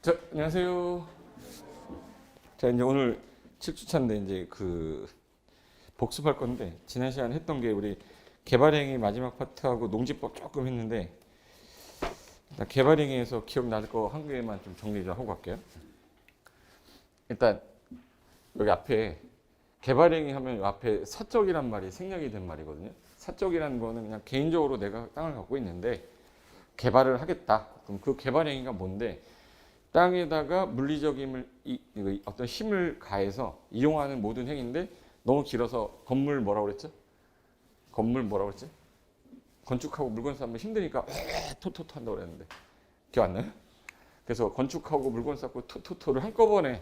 자, 안녕하세요. 자, 이제 오늘 7주차인데 이제 복습할 건데 지난 시간에 했던 게 우리 개발행위 마지막 파트하고 농지법 조금 했는데 일단 개발행위에서 기억날 거 한 개만 좀 정리 좀 하고 갈게요. 일단 여기 앞에 개발행위 하면 이 앞에 사적이란 말이 생략이 된 말이거든요. 사적이라는 거는 그냥 개인적으로 내가 땅을 갖고 있는데 개발을 하겠다. 그럼 그 개발행위가 뭔데? 땅에다가 물리적인 어떤 힘을 가해서 이용하는 모든 행위인데 너무 길어서 건물 뭐라고 그랬죠? 건물 뭐라고 그랬지? 건축하고 물건 쌓으면 힘드니까 토토토 한다고 그랬는데 기억 안 나요? 그래서 건축하고 물건 쌓고 토토토를 한꺼번에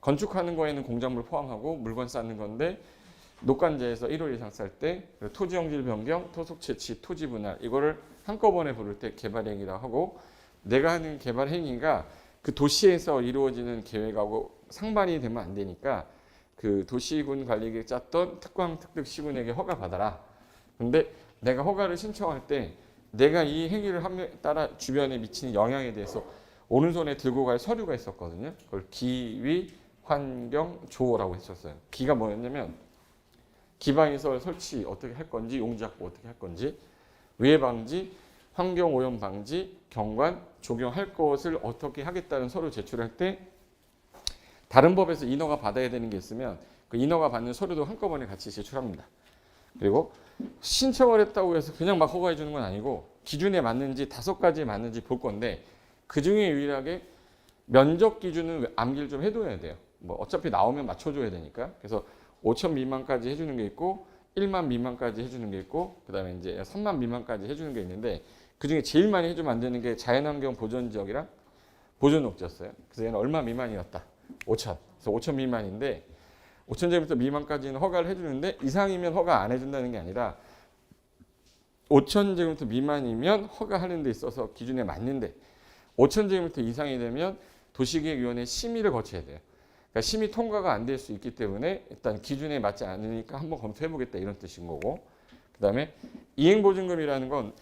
건축하는 거에는 공작물 포함하고 물건 쌓는 건데 녹간제에서 1월 이상 쌀 때 토지 형질 변경, 토속 채취, 토지 분할 이거를 한꺼번에 부를 때 개발행위라고 하고 내가 하는 개발 행위가 그 도시에서 이루어지는 계획하고 상반이 되면 안 되니까 그 도시군 관리계획 짰던 특광 특특 시군에게 허가 받아라. 근데 내가 허가를 신청할 때 내가 이 행위를 함에 따라 주변에 미치는 영향에 대해서 오른손에 들고 갈 서류가 있었거든요. 그걸 기위, 환경, 조어라고 했었어요. 기가 뭐였냐면 기반시설 설치 어떻게 할 건지, 용지 확보 어떻게 할 건지, 외해 방지, 환경 오염 방지, 경관, 적용할 것을 어떻게 하겠다는 서류 제출할 때 다른 법에서 인허가 받아야 되는 게 있으면 그 인허가 받는 서류도 한꺼번에 같이 제출합니다. 그리고 신청을 했다고 해서 그냥 막 허가해 주는 건 아니고 기준에 맞는지 5가지에 맞는지 볼 건데 그중에 유일하게 면적 기준은 암기를 좀 해둬야 돼요. 뭐 어차피 나오면 맞춰줘야 되니까. 그래서 5천 미만까지 해주는 게 있고 1만 미만까지 해주는 게 있고 그 다음에 이제 3만 미만까지 해주는 게 있는데 그중에 제일 많이 해주면 안 되는 게 자연환경 보전지역이랑 보존녹지였어요. 그래서 얘는 얼마 미만이었다. 5천. 그래서 5천 미만인데 5천제곱미터 미만까지는 허가를 해주는데 이상이면 허가 안 해준다는 게 아니라 5천제곱미터 미만이면 허가하는 데 있어서 기준에 맞는데 5천제곱미터 이상이 되면 도시계획위원회 심의를 거쳐야 돼요. 그러니까 심의 통과가 안 될 수 있기 때문에 일단 기준에 맞지 않으니까 한번 검토해보겠다 이런 뜻인 거고 그 다음에 이행보증금이라는 건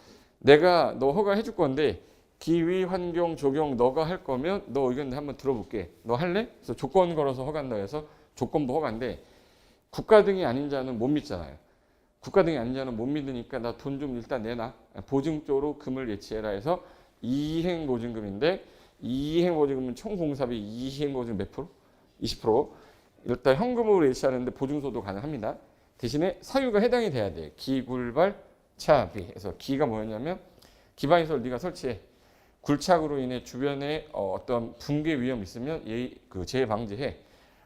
내가 너 허가해 줄 건데 기위, 환경, 적용 너가 할 거면 너 의견 한번 들어볼게. 너 할래? 그래서 조건 걸어서 허가한다 해서 조건부 허가인데 국가 등이 아닌 자는 못 믿잖아요. 국가 등이 아닌 자는 못 믿으니까 나 돈 좀 일단 내놔. 보증조로 금을 예치해라 해서 이행보증금인데 이행보증금은 총 공사비 이행보증금 몇 프로? 20%. 일단 현금으로 예치하는데 보증소도 가능합니다. 대신에 사유가 해당이 돼야 돼. 기굴발 차비. 그래서 기가 뭐였냐면 기반시설 네가 설치해. 굴착으로 인해 주변에 어떤 붕괴 위험 있으면 재해 방지해.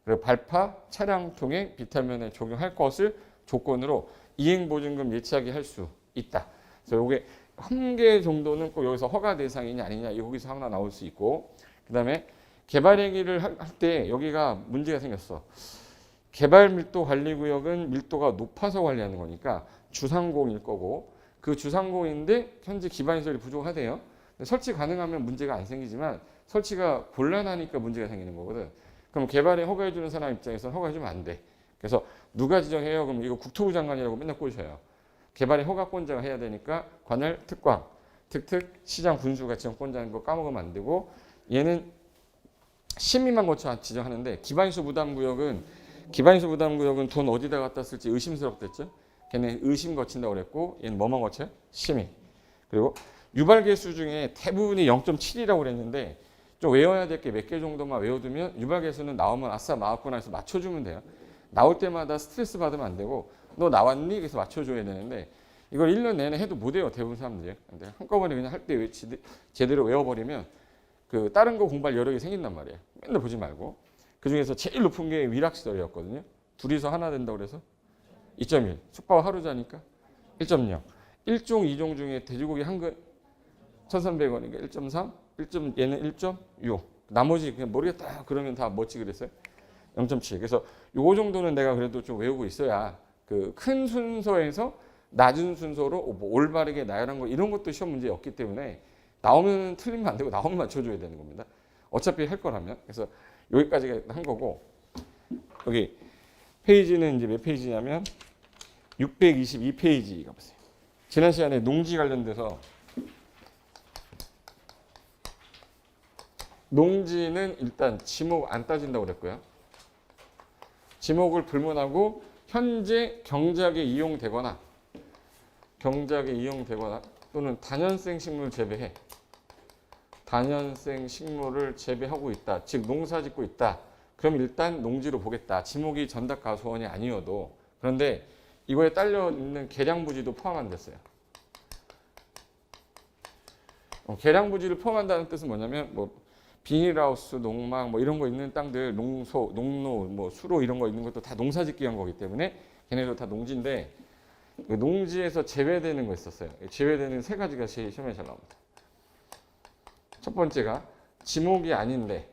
그리고 발파, 차량 통행, 비탈면에 적용할 것을 조건으로 이행보증금 예치하게 할 수 있다. 그래서 이게 한 개 정도는 꼭 여기서 허가 대상이냐 아니냐 여기서 하나 나올 수 있고 그다음에 개발행위를 할 때 여기가 문제가 생겼어. 개발밀도관리구역은 밀도가 높아서 관리하는 거니까 주상공일 거고 그 주상공인데 현재 기반시설이 부족하대요. 설치 가능하면 문제가 안 생기지만 설치가 곤란하니까 문제가 생기는 거거든. 그럼 개발에 허가해 주는 사람 입장에서는 허가해 주면 안 돼. 그래서 누가 지정해요? 그럼 이거 국토부 장관이라고 맨날 꼬셔요. 개발의 허가권자가 해야 되니까 관할 특광, 특특, 시장 군수가 지정권자인 거 까먹으면 안 되고 얘는 심의만 거쳐 지정하는데 기반시설 부담구역은 돈 어디다 갖다 쓸지 의심스럽댔죠. 걔네 의심 거친다고 그랬고 얘는 뭐만 거쳐요? 심의. 그리고 유발개수 중에 대부분이 0.7이라고 그랬는데 좀 외워야 될 게 몇 개 정도만 외워두면 유발개수는 나오면 아싸 나왔구나 해서 맞춰주면 돼요. 나올 때마다 스트레스 받으면 안 되고 너 나왔니? 그래서 맞춰줘야 되는데 이걸 1년 내내 해도 못해요. 대부분 사람들이. 근데 한꺼번에 그냥 할 때 제대로 외워버리면 그 다른 거 공부할 여력이 생긴단 말이에요. 맨날 보지 말고. 그중에서 제일 높은 게 위락시설이었거든요. 둘이서 하나 된다고 그래서 2.1. 숙박 하루 자니까 1.0. 1종, 2종 중에 돼지고기 한 근 1,300원이니까 1.3, 얘는 1.6. 나머지 그냥 모르겠다 그러면 다 멋지 그랬어요. 0.7. 그래서 요 정도는 내가 그래도 좀 외우고 있어야 그 큰 순서에서 낮은 순서로 뭐 올바르게 나열한 거 이런 것도 시험 문제였기 때문에 나오면 틀리면 안 되고 나오면 맞춰줘야 되는 겁니다. 어차피 할 거라면. 그래서 여기까지 한 거고 여기 페이지는 이제 몇 페이지냐면 622페이지 가보세요. 지난 시간에 농지 관련돼서 농지는 일단 지목 안 따진다고 그랬고요. 지목을 불문하고 현재 경작에 이용되거나 또는 다년생 식물 재배해. 다년생 식물을 재배하고 있다. 즉 농사짓고 있다. 그럼 일단 농지로 보겠다. 지목이 전답가소원이 아니어도. 그런데 이거에 딸려 있는 계량부지도 포함 안 됐어요. 계량부지를 포함한다는 뜻은 뭐냐면 뭐 비닐하우스, 농막 뭐 이런 거 있는 땅들, 농소, 농로, 뭐 수로 이런 거 있는 것도 다 농사짓기 위한 거기 때문에 걔네도 다 농지인데 농지에서 제외되는 거 있었어요. 제외되는 세 가지가 시험에 잘 나옵니다. 첫 번째가 지목이 아닌데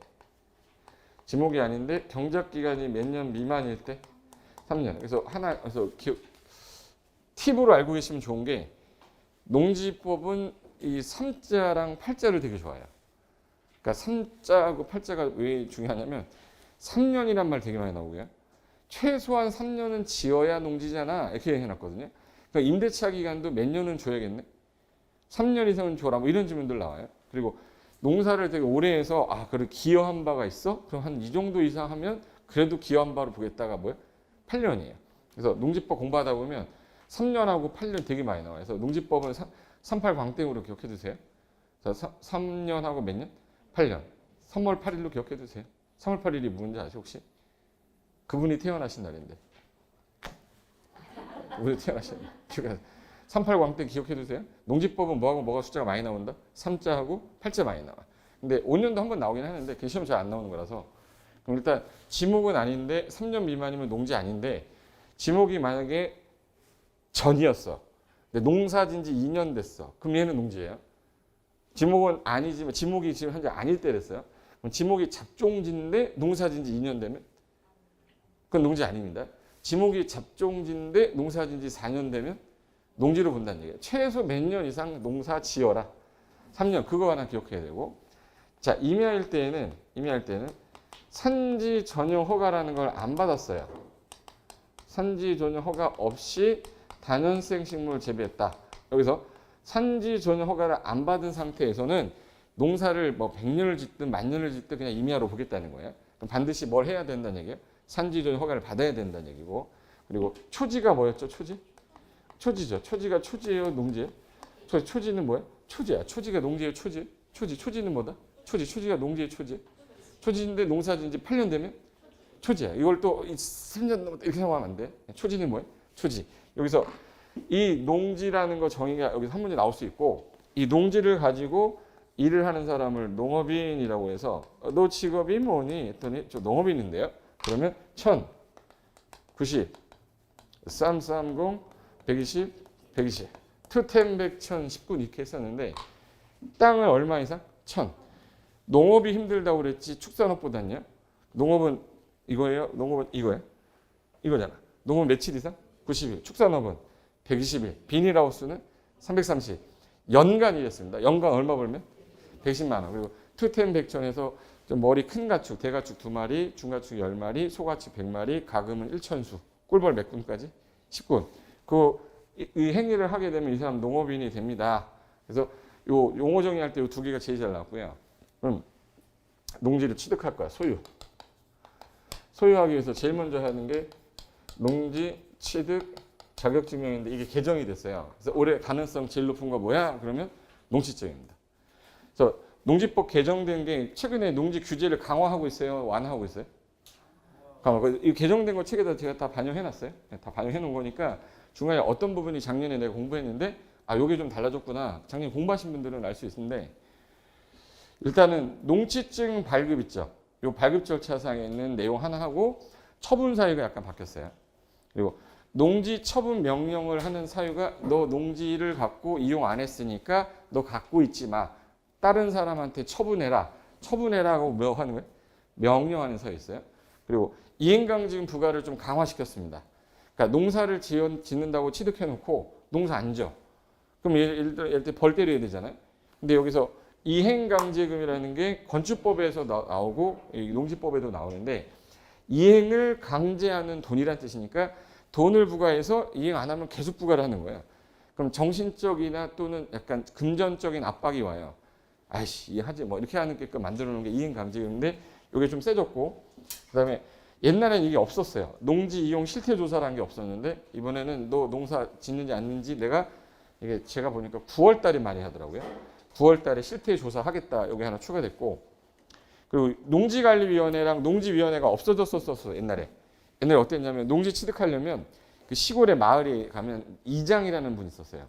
경작 기간이 몇 년 미만일 때 3년. 그래서 팁으로 알고 계시면 좋은 게 농지법은 이 3자랑 8자를 되게 좋아해요. 그러니까 3자하고 8자가 왜 중요하냐면 3년이란 말 되게 많이 나오고요. 최소한 3년은 지어야 농지잖아. 이렇게 해놨거든요. 그러니까 임대차 기간도 몇 년은 줘야겠네. 3년 이상은 줘라. 뭐 이런 질문들 나와요. 그리고 농사를 되게 오래 해서 그래 기여한 바가 있어? 그럼 한 이 정도 이상 하면 그래도 기여한 바로 보겠다가 뭐야? 8년이에요. 그래서 농지법 공부하다 보면 3년하고 8년 되게 많이 나와요. 그래서 농지법은 38 광땡으로 기억해 두세요. 3년하고 몇 년? 8년. 3월 8일로 기억해 두세요. 3월 8일이 누군지 아시죠 혹시? 그분이 태어나신 날인데. 우리 태어나신 날. 38 광땡 기억해 두세요. 농지법은 뭐하고 뭐가 숫자가 많이 나온다? 3자하고 8자 많이 나와. 근데 5년도 한 번 나오긴 하는데 그 시험 잘 안 나오는 거라서. 그럼 일단 지목은 아닌데 3년 미만이면 농지 아닌데 지목이 만약에 전이었어. 근데 농사진 지 2년 됐어. 그럼 얘는 농지예요. 지목은 아니지만 지목이 지금 현재 아닐 때랬어요. 그럼 지목이 잡종지인데 농사진 지 2년 되면 그건 농지 아닙니다. 지목이 잡종지인데 농사진 지 4년 되면 농지로 본다는 얘기예요. 최소 몇 년 이상 농사 지어라. 3년 그거 하나 기억해야 되고. 자, 임야일 때에는 산지 전용 허가라는 걸 안 받았어요. 산지 전용 허가 없이 다년생 식물을 재배했다. 여기서 산지 전용 허가를 안 받은 상태에서는 농사를 뭐 100년을 짓든 1000년을 짓든 그냥 임야로 보겠다는 거예요. 그럼 반드시 뭘 해야 된다는 얘기예요? 산지 전용 허가를 받아야 된다는 얘기고. 그리고 초지가 뭐였죠? 초지죠. 초지가 초지예요, 농지예요? 초지는 뭐야? 초지야. 초지가 농지예요, 초지? 초지는 뭐다? 초지가 농지예요, 초지? 초지인데 농사진 지 8년 되면 초지야. 이걸 또 3년 넘었다 이렇게 생각하면 안 돼. 초지는 뭐야? 초지. 여기서 이 농지라는 거 정의가 여기서 한 문제 나올 수 있고 이 농지를 가지고 일을 하는 사람을 농업인이라고 해서 너 직업이 뭐니? 했더니 저 농업인인데요. 그러면 1090, 330, 120, 120, 투텐, 100, 1000, 10군 이렇게 했었는데 땅을 얼마 이상? 1000. 농업이 힘들다고 그랬지 축산업보다는요. 농업은 이거예요? 농업은 이거예요? 이거잖아. 농업은 며칠 이상? 90일. 축산업은 120일. 비닐하우스는 330. 연간이랬습니다. 연간 얼마 벌면? 110만 원. 그리고 투텐, 100천에서 좀 머리 큰 가축, 대가축 2마리, 중가축 10마리, 소가축 100마리, 가금은 1천수. 꿀벌 몇 군까지? 10군. 이 행위를 하게 되면 이 사람 농업인이 됩니다. 그래서 요 용어 정의할 때 이 두 개가 제일 잘 나왔고요. 그럼 농지를 취득할 거야. 소유하기 위해서 제일 먼저 하는 게 농지 취득 자격증명인데 이게 개정이 됐어요. 그래서 올해 가능성 제일 높은 거 뭐야? 그러면 농지증입니다. 그래서 농지법 개정된 게 최근에 농지 규제를 강화하고 있어요? 완화하고 있어요? 이 개정된 거 책에다 제가 다 반영해놨어요. 다 반영해놓은 거니까 중간에 어떤 부분이 작년에 내가 공부했는데 요게 좀 달라졌구나. 작년에 공부하신 분들은 알 수 있는데 일단은 농지증 발급 있죠. 요 발급 절차상에 있는 내용 하나 하고 처분 사유가 약간 바뀌었어요. 그리고 농지 처분 명령을 하는 사유가 너 농지를 갖고 이용 안 했으니까 너 갖고 있지 마. 다른 사람한테 처분해라. 처분해라고 뭐 하는 거예요? 명령하는 사유 있어요. 그리고 이행강제금 부과를 좀 강화시켰습니다. 그러니까 농사를 짓는다고 취득해놓고 농사 안 지어. 그럼 예를 들어 벌 때려야 되잖아요. 근데 여기서 이행강제금이라는 게 건축법에서 나오고 농지법에도 나오는데 이행을 강제하는 돈이란 뜻이니까 돈을 부과해서 이행 안 하면 계속 부과를 하는 거예요. 그럼 정신적이나 또는 약간 금전적인 압박이 와요. 아이씨 이해하지 뭐 이렇게 하게끔 만들어 놓은 게 이행강제인데 이게 좀 세졌고 그다음에 옛날엔 이게 없었어요. 농지 이용 실태 조사라는 게 없었는데 이번에는 너 농사 짓는지 않는지 내가 이게 제가 보니까 9월 달에 많이 하더라고요. 9월 달에 실태 조사하겠다 여기 하나 추가됐고 그리고 농지관리위원회랑 농지위원회가 없어졌었어요. 옛날에 어땠냐면 농지 취득하려면 그 시골의 마을에 가면 이장이라는 분이 있었어요.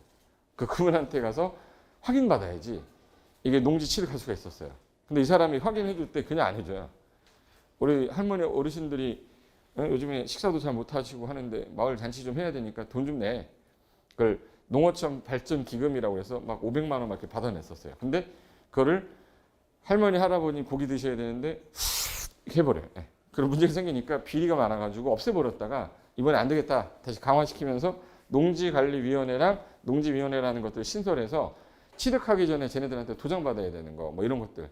그분한테 가서 확인받아야지 이게 농지 취득할 수가 있었어요. 근데 이 사람이 확인해 줄 때 그냥 안 해줘요. 우리 할머니 어르신들이 요즘에 식사도 잘 못하시고 하는데 마을 잔치 좀 해야 되니까 돈 좀 내. 그걸 농어촌 발전 기금이라고 해서 막 500만 원 막 이렇게 받아냈었어요. 근데 그거를 할머니 할아버니 고기 드셔야 되는데 이렇게 해버려요. 그런 문제가 생기니까 비리가 많아가지고 없애버렸다가 이번에 안 되겠다 다시 강화시키면서 농지관리위원회랑 농지위원회라는 것들을 신설해서 취득하기 전에 쟤네들한테 도장받아야 되는 거 뭐 이런 것들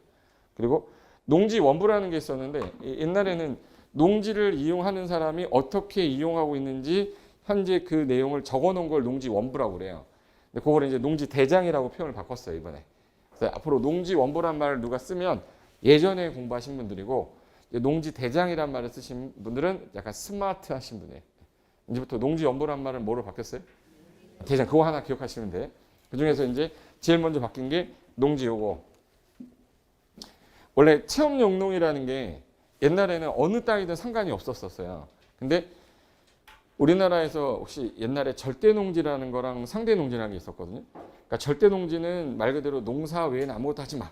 그리고 농지원부라는 게 있었는데 옛날에는 농지를 이용하는 사람이 어떻게 이용하고 있는지 현재 그 내용을 적어놓은 걸 농지원부라고 그래요. 근데 그걸 이제 농지대장이라고 표현을 바꿨어요 이번에. 그래서 앞으로 농지원부란 말을 누가 쓰면 예전에 공부하신 분들이고 농지대장이란 말을 쓰신 분들은 약간 스마트하신 분이에요. 이제부터 농지원부란 말을 뭐로 바뀌었어요? 대장. 그거 하나 기억하시면 돼. 그중에서 이제 제일 먼저 바뀐 게 농지요거. 원래 체험용농이라는 게 옛날에는 어느 땅이든 상관이 없었어요. 근데 우리나라에서 혹시 옛날에 절대농지라는 거랑 상대농지라는 게 있었거든요. 그러니까 절대농지는 말 그대로 농사 외에는 아무것도 하지 마.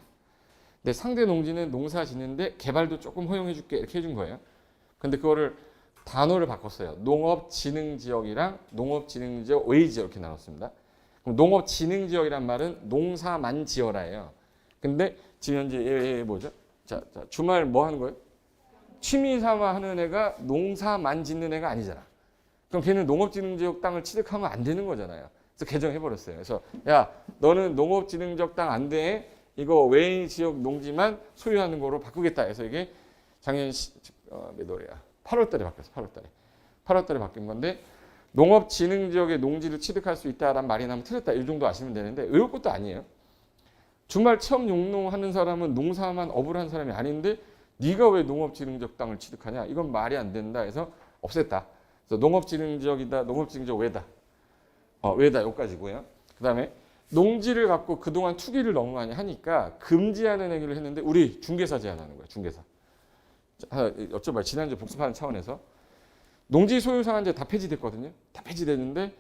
근데 상대농지는 농사 짓는데 개발도 조금 허용해 줄게 이렇게 해준 거예요. 근데 그거를 단어를 바꿨어요. 농업진흥지역이랑 농업진흥지역 외지역 이렇게 나눴습니다. 그럼 농업진흥지역이란 말은 농사만 지어라예요. 근데 지금 현재 얘 뭐죠? 자, 주말 뭐 하는 거예요? 취미 삼아 하는 애가 농사만 짓는 애가 아니잖아. 그럼 걔는 농업진흥지역 땅을 취득하면 안 되는 거잖아요. 그래서 개정해버렸어요. 그래서 야 너는 농업진흥지역 땅 안 돼. 이거 외의 지역 농지만 소유하는 거로 바꾸겠다 해서 이게 작년 몇 월이야? 8월 달에 바뀌었어. 8월 달에 바뀐 건데 농업진흥지역의 농지를 취득할 수 있다라는 말이 나면 틀렸다. 이 정도 아시면 되는데 외울 것도 아니에요. 주말 체험 용농하는 사람은 농사만 업을 한 사람이 아닌데 네가 왜 농업진흥지역 땅을 취득하냐? 이건 말이 안 된다 해서 없앴다. 그래서 농업진흥지역이다. 농업진흥지역 외다. 외다 여기까지고요. 그다음에 농지를 갖고 그동안 투기를 너무 많이 하니까 금지하는 행위를 했는데 우리 중개사 제한하는 거예요. 중개사. 여쭤봐요. 지난주 복습하는 차원에서 농지 소유 상한제 다 폐지됐거든요. 다 폐지됐는데 예를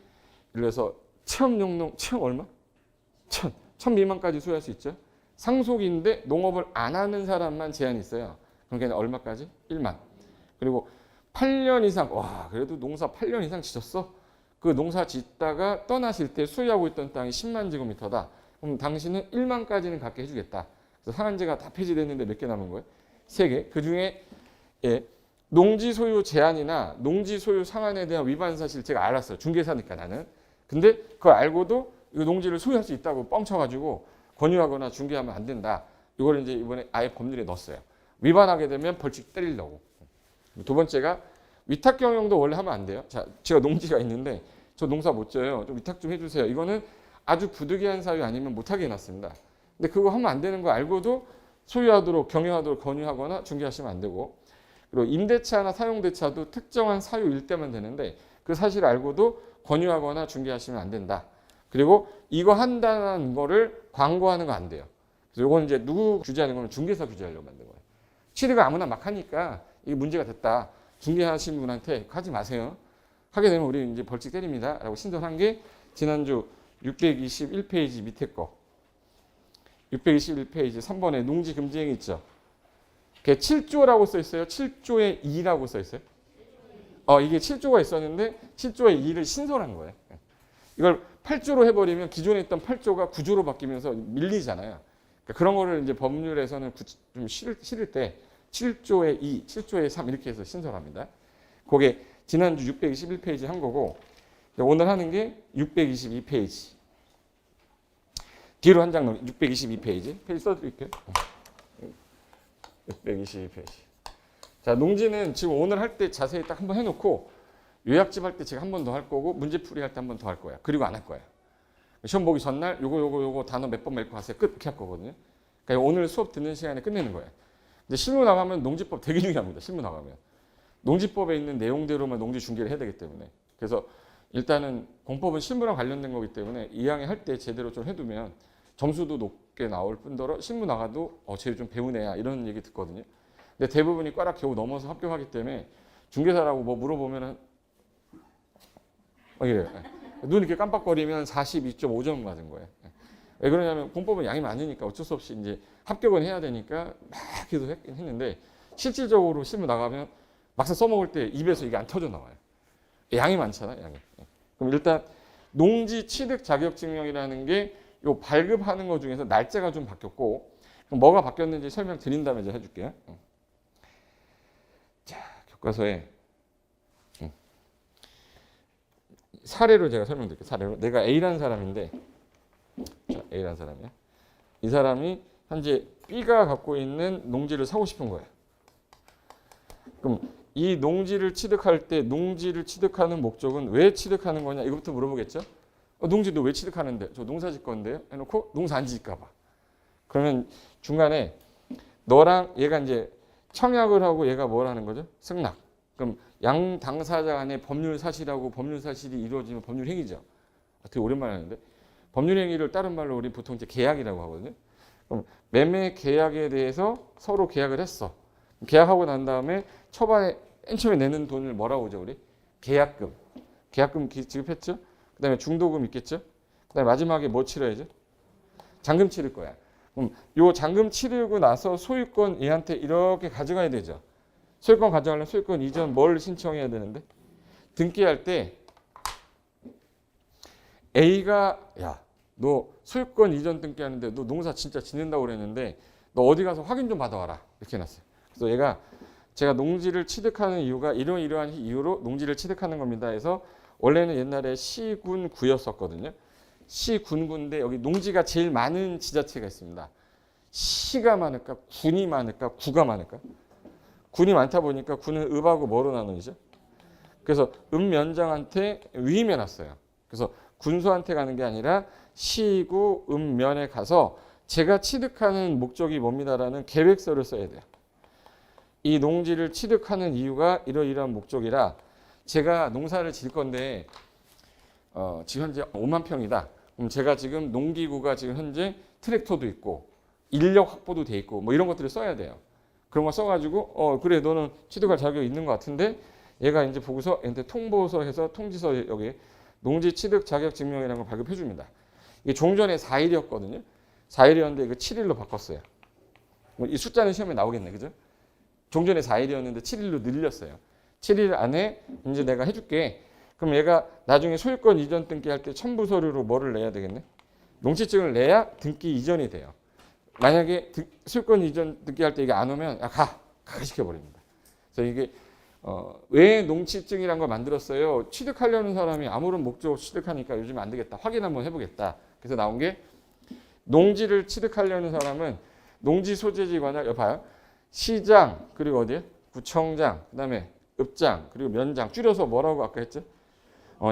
들어서 체험용농 체험 얼마? 1000 미만까지 소유할 수 있죠. 상속인데 농업을 안 하는 사람만 제한이 있어요. 그럼 걔는 얼마까지? 1만. 그리고 8년 이상 와 그래도 농사 8년 이상 지셨어? 그 농사 짓다가 떠나실 때 소유하고 있던 땅이 10만 제곱미터다. 그럼 당신은 1만까지는 갖게 해주겠다. 그래서 상한제가 다 폐지됐는데 몇 개 남은 거예요? 3개. 그중에 농지 소유 제한이나 농지 소유 상한에 대한 위반 사실 제가 알았어요. 중개사니까 나는. 근데 그걸 알고도 이 농지를 소유할 수 있다고 뻥쳐가지고 권유하거나 중개하면 안 된다. 이걸 이제 이번에 아예 법률에 넣었어요. 위반하게 되면 벌칙 때리려고. 두 번째가 위탁 경영도 원래 하면 안 돼요. 자, 제가 농지가 있는데 저 농사 못 져요. 좀 위탁 좀 해주세요. 이거는 아주 부득이한 사유 아니면 못하게 해놨습니다. 근데 그거 하면 안 되는 거 알고도 소유하도록 경영하도록 권유하거나 중개하시면 안 되고 그리고 임대차나 사용대차도 특정한 사유일 때만 되는데 그 사실을 알고도 권유하거나 중개하시면 안 된다. 그리고 이거 한다는 거를 광고하는 거 안 돼요. 그래서 이건 이제 누구 규제하는 거는 중개사 규제하려고 만든 거예요. 취득을 아무나 막 하니까 이게 문제가 됐다. 중개하시는 분한테 하지 마세요. 하게 되면 우리 이제 벌칙 때립니다. 라고 신설한 게 지난주 621페이지 밑에 거. 621페이지 3번에 농지 금지 행위 있죠. 그게 7조라고 써 있어요. 7조의 2라고 써 있어요. 이게 7조가 있었는데 7조의 2를 신설한 거예요. 이걸 8조로 해버리면 기존에 있던 8조가 9조로 바뀌면서 밀리잖아요. 그러니까 그런 거를 이제 법률에서는 좀 실을 때 7조의 2, 7조의 3 이렇게 해서 신설합니다. 그게 지난주 621페이지 한 거고 오늘 하는 게 622페이지. 뒤로 한 장 넘 622페이지. 페이지 써드릴게요. 622페이지. 자, 농지는 지금 오늘 할 때 자세히 딱 한번 해놓고 요약집 할 때 제가 한 번 더 할 거고 문제풀이 할 때 한 번 더 할 거야. 그리고 안 할 거야. 시험 보기 전날 요거 단어 몇 번 맺고 가세요. 끝 이렇게 할 거거든요. 그러니까 오늘 수업 듣는 시간에 끝내는 거예요. 근데 실무 나가면 농지법 되게 중요합니다. 실무 나가면. 농지법에 있는 내용대로만 농지 중개를 해야 되기 때문에. 그래서 일단은 공법은 실무랑 관련된 거기 때문에 2학년 할 때 제대로 좀 해두면 점수도 높게 나올 뿐더러 실무 나가도 쟤 좀 배우네야 이런 얘기 듣거든요. 근데 대부분이 꽈락 겨우 넘어서 합격하기 때문에 중개사라고 뭐 물어보면은 이래요. 눈 이렇게 깜빡거리면 42.5점 맞은 거예요. 왜 그러냐면 공법은 양이 많으니까 어쩔 수 없이 이제 합격은 해야 되니까 막 해도 했는데 실질적으로 실무 나가면 막상 써먹을 때 입에서 이게 안 터져 나와요. 양이 많잖아요, 양이. 그럼 일단 농지 취득 자격증명이라는 게 요 발급하는 것 중에서 날짜가 좀 바뀌었고 그럼 뭐가 바뀌었는지 설명드린 다음에 이제 해줄게요. 자, 교과서에 사례로 제가 설명드릴게요. 사례로 내가 A라는 사람인데 자, A라는 사람이야. 이 사람이 현재 B가 갖고 있는 농지를 사고 싶은 거예요. 그럼 이 농지를 취득할 때 농지를 취득하는 목적은 왜 취득하는 거냐 이것부터 물어보겠죠. 농지 너 왜 취득하는데? 저 농사 짓 건데요. 해놓고 농사 안 지을까 봐. 그러면 중간에 너랑 얘가 이제 청약을 하고 얘가 뭘 하는 거죠? 승낙. 그럼 양 당사자 간의 법률 사실하고 법률 사실이 이루어지면 법률 행위죠. 되게 오랜만에 하는데 법률 행위를 다른 말로 우리 보통 이제 계약이라고 하거든요. 그럼 매매 계약에 대해서 서로 계약을 했어. 계약하고 난 다음에 초반에 맨 처음에 내는 돈을 뭐라고 하죠 우리? 계약금. 계약금 지급했죠. 그다음에 중도금 있겠죠. 그다음에 마지막에 뭐 치러야죠? 잔금 치를 거야. 그럼 요 잔금 치르고 나서 소유권 얘한테 이렇게 가져가야 되죠. 소유권 가져가려면 소유권 이전 뭘 신청해야 되는데? 등기할 때 A가 야, 너 소유권 이전 등기하는데 너 농사 진짜 짓는다고 그랬는데 너 어디 가서 확인 좀 받아와라. 이렇게 해놨어요. 그래서 얘가 제가 농지를 취득하는 이유가 이러한 이유로 농지를 취득하는 겁니다 해서 원래는 옛날에 시군구였었거든요. 시군구인데 여기 농지가 제일 많은 지자체가 있습니다. 시가 많을까? 군이 많을까? 구가 많을까? 군이 많다 보니까 군은 읍하고 뭐로 나누죠? 그래서 읍면장한테 위임해놨어요. 그래서 군수한테 가는 게 아니라 시구 읍면에 가서 제가 취득하는 목적이 뭡니다라는 계획서를 써야 돼요. 이 농지를 취득하는 이유가 이러이러한 목적이라 제가 농사를 질 건데 지금 현재 5만 평이다. 그럼 제가 지금 농기구가 지금 현재 트랙터도 있고 인력 확보도 돼 있고 뭐 이런 것들을 써야 돼요. 그런 거 써가지고 그래 너는 취득할 자격이 있는 것 같은데 얘가 이제 보고서 얘한테 통보서 해서 통지서 여기 농지 취득 자격 증명이라는 걸 발급해 줍니다. 이게 종전에 4일이었거든요. 4일이었는데 이거 7일로 바꿨어요. 이 숫자는 시험에 나오겠네, 그죠? 종전에 4일이었는데 7일로 늘렸어요. 7일 안에 이제 내가 해줄게. 그럼 얘가 나중에 소유권 이전 등기할 때 첨부 서류로 뭐를 내야 되겠네? 농지증을 내야 등기 이전이 돼요. 만약에 소유권 이전 등기할 때 이게 안 오면 가 시켜버립니다. 그래서 이게 왜 농지증이란 걸 만들었어요? 취득하려는 사람이 아무런 목적 없이 취득하니까 요즘 안 되겠다. 확인 한번 해보겠다. 그래서 나온 게 농지를 취득하려는 사람은 농지 소재지 관할 봐요. 시장 그리고 어디에? 구청장 그다음에 읍장 그리고 면장 줄여서 뭐라고 아까 했죠?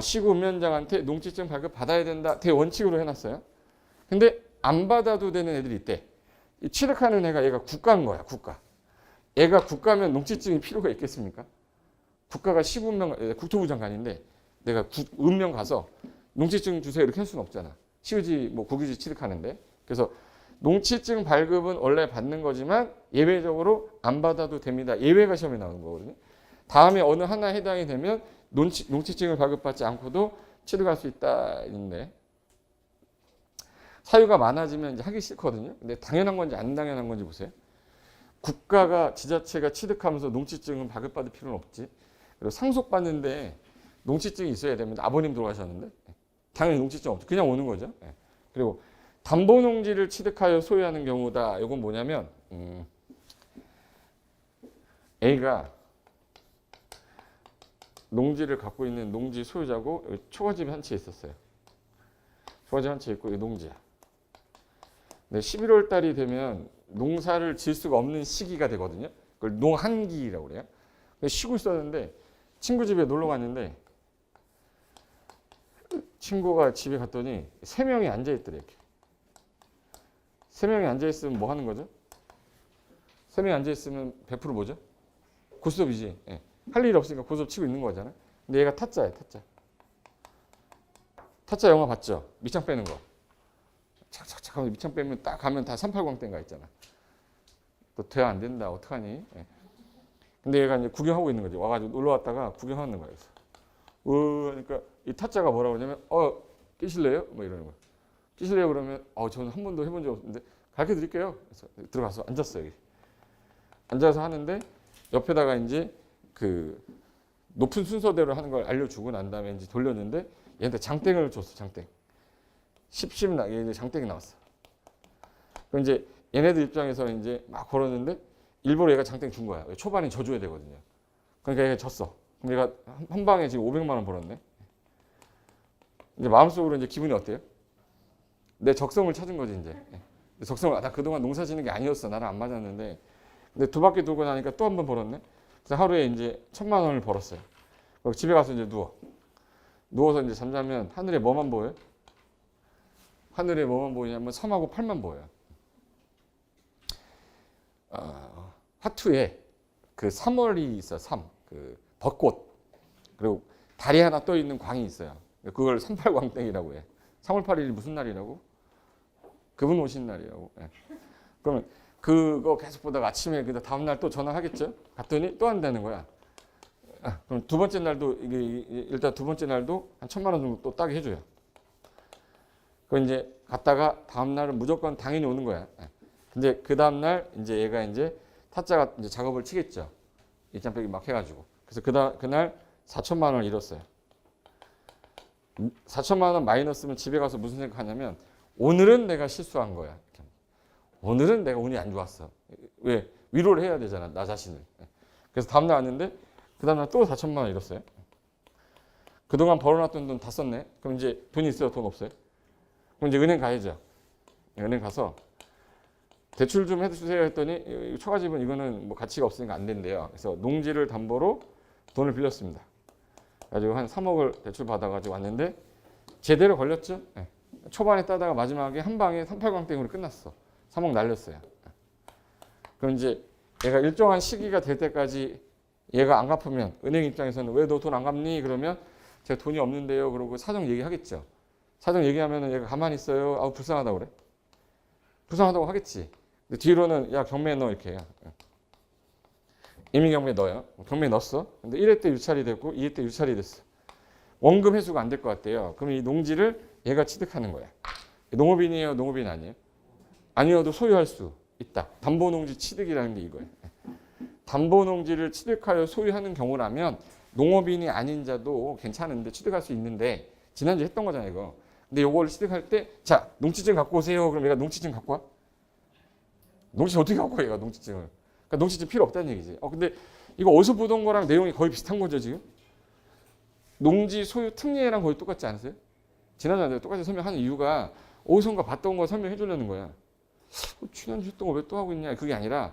시구 읍면장한테 농지증 발급 받아야 된다. 대원칙으로 해놨어요. 근데 안 받아도 되는 애들이 있대. 취득하는 애가 얘가 국가인 거야. 국가. 얘가 국가면 농지증이 필요가 있겠습니까? 국가가 시군명 국토부 장관인데 내가 읍면 가서 농지증 주세요 이렇게 할 수는 없잖아. 시의지 뭐 국유지 취득하는데. 그래서 농지증 발급은 원래 받는 거지만 예외적으로 안 받아도 됩니다. 예외가 시험에 나오는 거거든요. 다음에 어느 하나에 해당이 되면 농지증을 발급받지 않고도 취득할 수 있다 있는데 사유가 많아지면 이제 하기 싫거든요. 근데 당연한 건지 안 당연한 건지 보세요. 국가가 지자체가 취득하면서 농지증은 발급받을 필요는 없지. 그리고 상속받는데 농지증이 있어야 됩니다. 아버님 돌아가셨는데 당연히 농지증 없죠. 그냥 오는 거죠. 그리고 담보농지를 취득하여 소유하는 경우다. 이건 뭐냐면 A가 농지를 갖고 있는 농지 소유자고 초가집이 한 채 있었어요. 초가집 한 채 있고 이 농지야. 근데 11월 달이 되면 농사를 지을 수가 없는 시기가 되거든요. 그걸 농한기라고 그래요. 쉬고 있었는데 친구 집에 놀러 갔는데 친구가 집에 갔더니 3명이 앉아 있더래. 이렇게. 3명이 앉아있으면 뭐 하는 거죠? 3명이 앉아있으면 100% 뭐죠? 고스톱이지. 예. 할 일 없으니까 고스톱 치고 있는 거잖아. 근데 얘가 타짜야, 타짜. 타짜 영화 봤죠? 밑창 빼는 거. 착착착 하면 밑창 빼면 딱 가면 다 380대인가 있잖아. 또 돼야 안 된다. 어떡하니? 예. 근데 얘가 이제 구경하고 있는 거지. 와가지고 놀러 왔다가 구경하는 거야. 그래서. 그러니까 이 타짜가 뭐라고 하냐면, 끼실래요? 뭐 이러는 거야. 끼실래요? 그러면, 저는 한 번도 해본 적 없는데, 가르쳐 드릴게요. 그래서 들어가서 앉았어, 여기. 앉아서 하는데, 옆에다가 이제 그 높은 순서대로 하는 걸 알려주고 난 다음에 이제 돌렸는데, 얘한테 장땡을 줬어, 장땡. 십십나게 이제 장땡이 나왔어. 그럼 이제 얘네들 입장에서 이제 막 걸었는데, 일부러 얘가 장땡 준 거야. 초반에 져줘야 되거든요. 그러니까 얘가 졌어. 그럼 얘가 한 방에 지금 500만 원 벌었네. 이제 마음속으로 이제 기분이 어때요? 내 적성을 찾은 거지 이제. 적성을 나 그동안 농사 짓는 게 아니었어. 나랑 안 맞았는데. 근데 2바퀴 돌고 나니까 또 한 번 벌었네. 그래서 하루에 이제 1000만 원을 벌었어요. 그리고 집에 가서 이제 누워서 이제 잠자면 하늘에 뭐만 보여요? 하늘에 뭐만 보이냐면 섬하고 팔만 보여요. 화투에 그 3월이 있어. 그 벚꽃. 그리고 달이 하나 떠 있는 광이 있어요. 그걸 38광땡이라고 해. 3월 8일이 무슨 날이라고? 그분 오신 날이라고. 예. 그러면 그거 계속 보다가 아침에 그 다음 날 또 전화하겠죠? 갔더니 또 한다는 거야. 그럼 두 번째 날도 이게 일단 두 번째 날도 한 1000만 원 정도 또 따게 해줘요. 그럼 이제 갔다가 다음 날은 무조건 당연히 오는 거야. 예. 근데 그 다음 날 이제 얘가 이제 타짜가 이제 작업을 치겠죠. 입장 빼기 막 해가지고. 그래서 그날 4천만 원 잃었어요. 4천만 원 마이너스면 집에 가서 무슨 생각하냐면 오늘은 내가 실수한 거야. 오늘은 내가 운이 안 좋았어. 왜? 위로를 해야 되잖아. 나 자신을. 그래서 다음날 왔는데 그 다음날 또 4천만 원 잃었어요. 그동안 벌어놨던 돈 다 썼네. 그럼 이제 돈이 있어요? 돈 없어요? 그럼 이제 은행 가야죠. 은행 가서 대출 좀 해주세요 했더니 초가집은 이거는 뭐 가치가 없으니까 안 된대요. 그래서 농지를 담보로 돈을 빌렸습니다. 가지고 한 3억을 대출 받아가지고 왔는데 제대로 걸렸죠. 네. 초반에 따다가 마지막에 한 방에 38광땡으로 끝났어. 3억 날렸어요. 그럼 이제 얘가 일정한 시기가 될 때까지 얘가 안 갚으면 은행 입장에서는 왜 너 돈 안 갚니? 그러면 제가 돈이 없는데요. 그러고 사정 얘기하겠죠. 사정 얘기하면 얘가 가만히 있어요. 아우 불쌍하다고 그래. 불쌍하다고 하겠지. 근데 뒤로는 야 경매에 넣어 이렇게. 이미 경매에 넣어요. 경매에 넣었어. 근데 1회 때 유찰이 됐고 2회 때 유찰이 됐어. 원금 회수가 안 될 것 같대요. 그럼 이 농지를 얘가 취득하는 거야. 농업인이에요? 농업인 아니에요? 아니어도 소유할 수 있다. 담보농지 취득이라는 게 이거예요. 담보농지를 취득하여 소유하는 경우라면 농업인이 아닌 자도 괜찮은데 취득할 수 있는데 지난주에 했던 거잖아요. 이거. 근데 요거를 취득할 때 자 농지증 갖고 오세요. 그럼 얘가 농지증 갖고 와? 농지증 어떻게 갖고 와 얘가 농지증을. 그러니까 농지증 필요 없다는 얘기지. 근데 이거 어디서 보던 거랑 내용이 거의 비슷한 거죠 지금. 농지 소유 특례랑 거의 똑같지 않으세요? 지난주에 내가 똑같이 설명하는 이유가 어디선가 봤던 거 설명해 주려는 거야. 지난주 했던 거 왜 또 하고 있냐. 그게 아니라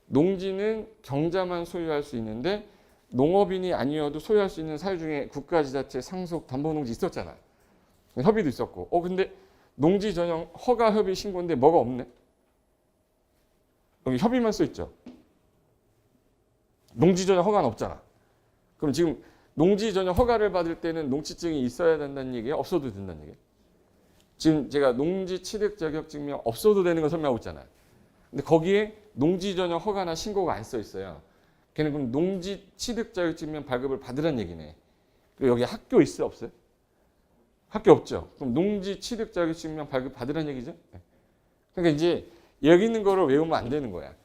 농지는 경자만 소유할 수 있는데 농업인이 아니어도 소유할 수 있는 사유 중에 국가지자체 상속 담보농지 있었잖아. 협의도 있었고. 근데 농지 전용 허가 협의 신고인데 뭐가 없네. 여기 협의만 써 있죠. 농지 전용 허가는 없잖아. 그럼 지금 농지 전용 허가를 받을 때는 농지증이 있어야 된다는 얘기야? 없어도 된다는 얘기야? 지금 제가 농지 취득 자격 증명 없어도 되는 거 설명하고 있잖아요. 근데 거기에 농지 전용 허가나 신고가 안 써 있어요. 걔는 그럼 농지 취득 자격 증명 발급을 받으란 얘기네. 그리고 여기 학교 있어요? 없어요? 학교 없죠. 그럼 농지 취득 자격 증명 발급 받으란 얘기죠? 그러니까 이제 여기 있는 거를 외우면 안 되는 거야.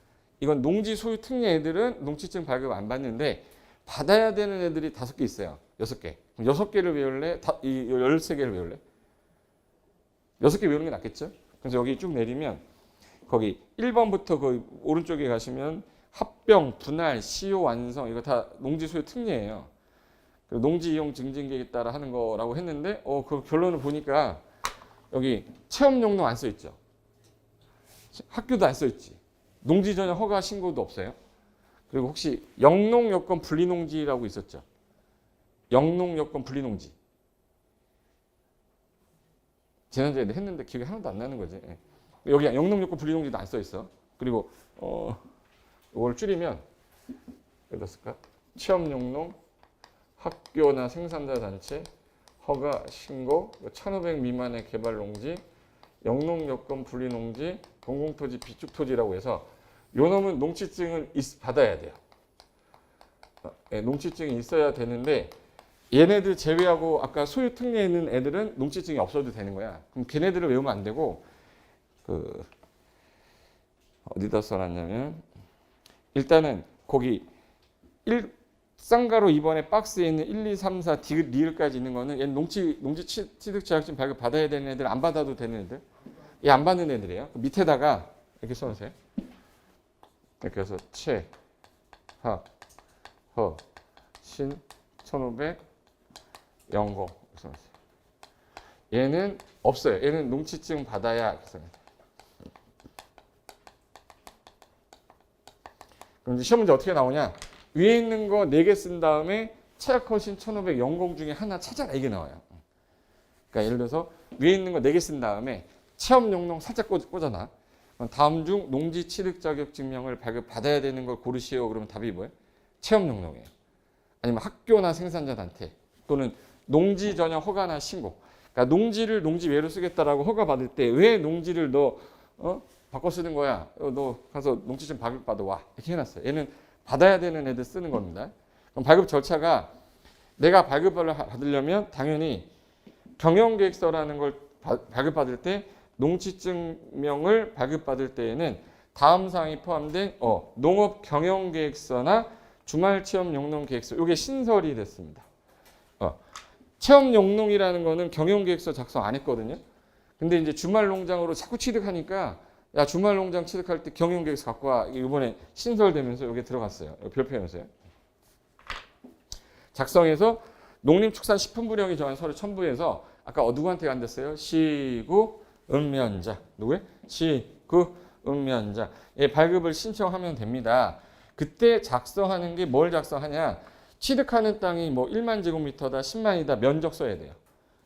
이건 농지 소유 특례 애들은 농지증 발급 안 받는데 받아야 되는 애들이 5개 있어요. 6개. 그럼 6개를 외울래? 13개를 외울래? 6개 외우는 게 낫겠죠? 그래서 여기 쭉 내리면 거기 1번부터 그 오른쪽에 가시면 합병, 분할, 시효 완성 이거 다 농지 소유 특례예요. 농지 이용 증진 계획에 따라 하는 거라고 했는데 그 결론을 보니까 여기 체험 용로 안 써 있죠. 학교도 안 써 있지. 농지 전용 허가 신고도 없어요. 그리고 혹시 영농 여건 분리농지라고 있었죠. 영농 여건 분리농지. 지난주에 했는데 기억이 하나도 안 나는 거지. 여기 영농요건 분리농지도 안 써 있어. 그리고 이걸 줄이면 어디다 쓸까? 체험용농, 학교나 생산자 단체, 허가, 신고, 1,500 미만의 개발농지, 영농요건 분리농지, 공공토지, 비축토지라고 해서 요 놈은 농지증을 받아야 돼요. 농지증이 있어야 되는데 얘네들 제외하고 아까 소유 특례에 있는 애들은 농지증이 없어도 되는 거야. 그럼 걔네들을 외우면 안 되고 어디다 써놨냐면 일단은 거기 쌍가로 2번에 박스에 있는 1, 2, 3, 4, 리을까지 있는 거는 얘는 농지 취득 자격증 발급 받아야 되는 애들, 안 받아도 되는 애들. 얘 안 받는 애들이에요. 그 밑에다가 이렇게 써놓으세요. 이렇게 해서 채, 학, 허, 신, 1500, 영공. 얘는 없어요. 얘는 농지증 받아야. 그럼 이제 시험 문제 어떻게 나오냐? 위에 있는 거 4개 쓴 다음에 체약 허신 1500 영공 중에 하나 찾아라 이게 나와요. 그러니까 예를 들어서 위에 있는 거 4개 쓴 다음에 체험 용농 살짝 꽂아놔. 다음 중 농지 취득 자격 증명을 발급받아야 되는 걸 고르시오. 그러면 답이 뭐예요? 체험 용농이에요. 아니면 학교나 생산자 단체 또는 농지 전혀 허가나 신고. 그러니까 농지를 농지 외로 쓰겠다라고 허가 받을 때 왜 농지를 너 바꿔 쓰는 거야? 너 가서 농지증 발급받아 와. 이렇게 해놨어요. 얘는 받아야 되는 애들 쓰는 겁니다. 그럼 발급 절차가 내가 발급을 받으려면 당연히 경영계획서라는 걸 발급받을 때 농지증명을 발급받을 때에는 다음 사항이 포함된 농업 경영계획서나 주말체험 용농계획서 이게 신설이 됐습니다. 체험 용농이라는 거는 경영계획서 작성 안 했거든요. 근데 이제 주말 농장으로 자꾸 취득하니까 야 주말 농장 취득할 때 경영계획서 갖고 와. 이번에 신설되면서 여기 들어갔어요. 별표해놓으세요. 작성해서 농림축산식품부령이 정한 서류 첨부해서 아까 누구한테 간댔어요? 시구 읍면자. 누구예요? 시구 읍면자. 예, 발급을 신청하면 됩니다. 그때 작성하는 게 뭘 작성하냐? 취득하는 땅이 뭐 1만 제곱미터다, 10만이다 면적 써야 돼요.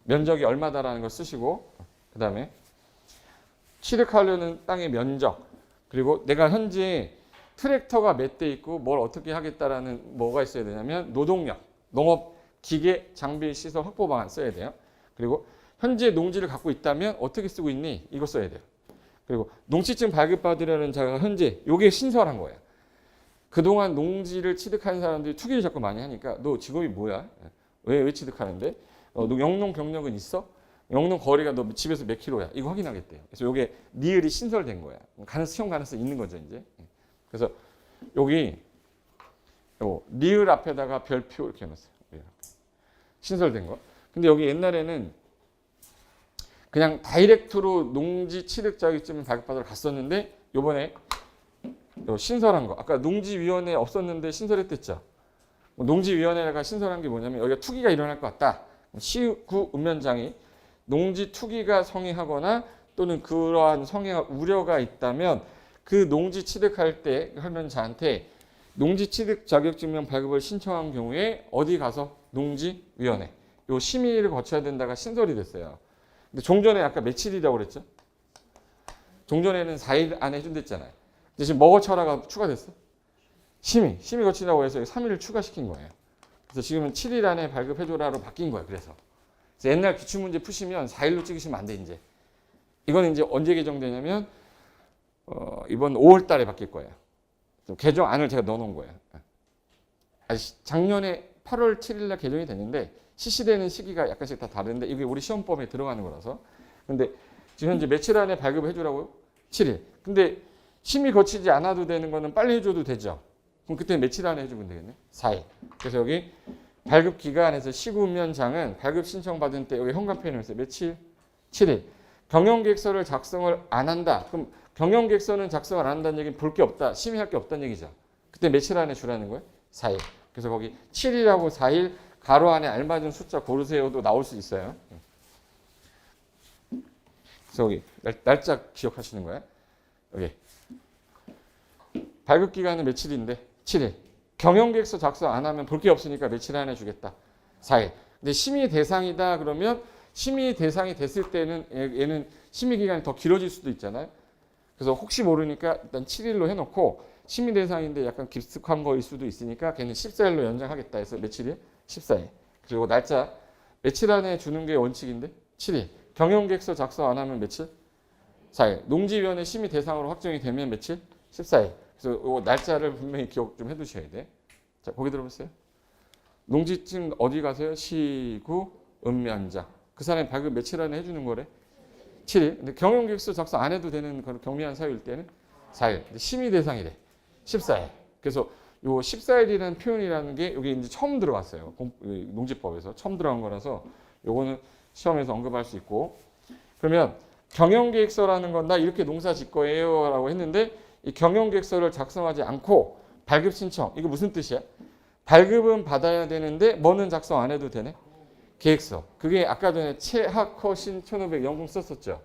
면적이 얼마다라는 걸 쓰시고 그 다음에 취득하려는 땅의 면적 그리고 내가 현재 트랙터가 몇 대 있고 뭘 어떻게 하겠다라는 뭐가 있어야 되냐면 노동력, 농업, 기계, 장비, 시설 확보 방안 써야 돼요. 그리고 현재 농지를 갖고 있다면 어떻게 쓰고 있니? 이거 써야 돼요. 그리고 농지증 발급받으려는 자가 현재 이게 신설한 거예요. 그동안 농지를 취득하는 사람들이 투기를 자꾸 많이 하니까 너 직업이 뭐야? 왜 취득하는데? 너 영농 경력은 있어? 영농 거리가 너 집에서 몇 킬로야? 이거 확인하겠대요. 그래서 이게 리을이 신설된 거야. 시험 가능성이 있는 거죠, 이제. 그래서 여기 리을 앞에다가 별표 이렇게 해놨어요. 신설된 거. 근데 여기 옛날에는 그냥 다이렉트로 농지 취득 자격증을 발급받으러 갔었는데 요번에 신설한 거. 아까 농지위원회 없었는데 신설했댔죠. 농지위원회가 신설한 게 뭐냐면 여기가 투기가 일어날 것 같다. 시구 읍면장이 농지 투기가 성행하거나 또는 그러한 성행 우려가 있다면 그 농지 취득할 때 하는 자한테 농지 취득 자격증명 발급을 신청한 경우에 어디 가서 농지위원회 요 심의를 거쳐야 된다가 신설이 됐어요. 근데 종전에 아까 며칠이라고 그랬죠? 종전에는 4일 안에 해준댔잖아요. 근데 지금 먹어쳐라가 추가됐어. 심의 거치라고 해서 3일을 추가시킨 거예요. 그래서 지금은 7일 안에 발급해줘라로 바뀐 거예요. 그래서 옛날 기출문제 푸시면 4일로 찍으시면 안 돼, 이제. 이건 이제 언제 개정되냐면, 이번 5월 달에 바뀔 거예요. 개정안을 제가 넣어놓은 거예요. 작년에 8월 7일 날 개정이 됐는데, 실시되는 시기가 약간씩 다 다른데, 이게 우리 시험법에 들어가는 거라서. 근데 지금 현재 며칠 안에 발급을 해주라고요? 7일. 근데 심의 거치지 않아도 되는 거는 빨리 해줘도 되죠. 그럼 그때 며칠 안에 해주면 되겠네? 4일. 그래서 여기 발급 기간에서 시구면장은 발급 신청 받은 때 여기 현관표에 놓으세요. 며칠? 7일. 경영계획서를 작성을 안 한다. 그럼 경영계획서는 작성을 안 한다는 얘기는 볼 게 없다. 심의할 게 없다는 얘기죠. 그때 며칠 안에 주라는 거예요? 4일. 그래서 거기 7일하고 4일 가로 안에 알맞은 숫자 고르세요도 나올 수 있어요. 그래서 여기 날짜 기억하시는 거예요? 여기. 발급 기간은 며칠인데? 7일. 경영계획서 작성 안 하면 볼 게 없으니까 며칠 안에 주겠다. 4일. 근데 심의 대상이다 그러면 심의 대상이 됐을 때는 얘는 심의 기간이 더 길어질 수도 있잖아요. 그래서 혹시 모르니까 일단 7일로 해놓고 심의 대상인데 약간 깊숙한 거일 수도 있으니까 걔는 14일로 연장하겠다 해서 며칠이에요? 14일. 그리고 날짜 며칠 안에 주는 게 원칙인데 7일. 경영계획서 작성 안 하면 며칠? 4일. 농지위원회 심의 대상으로 확정이 되면 며칠? 14일. 그래서 이 날짜를 분명히 기억 좀 해두셔야 돼. 자, 보기 들어보세요. 농지증 어디 가세요? 시구 읍면장. 그 사람이 발급 며칠 안에 해주는 거래? 7일. 근데 경영계획서 작성 안 해도 되는 그런 경미한 사유일 때는 4일. 근데 심의 대상이래. 14일. 그래서 요 14일이라는 표현이라는 게 여기 이제 처음 들어갔어요. 농지법에서 처음 들어간 거라서 요거는 시험에서 언급할 수 있고. 그러면 경영계획서라는 건 나 이렇게 농사 짓 거예요 라고 했는데 이 경영계획서를 작성하지 않고 발급 신청. 이거 무슨 뜻이야? 발급은 받아야 되는데 뭐는 작성 안 해도 되네? 계획서. 그게 아까 전에 체학허신 1500 영공 썼었죠.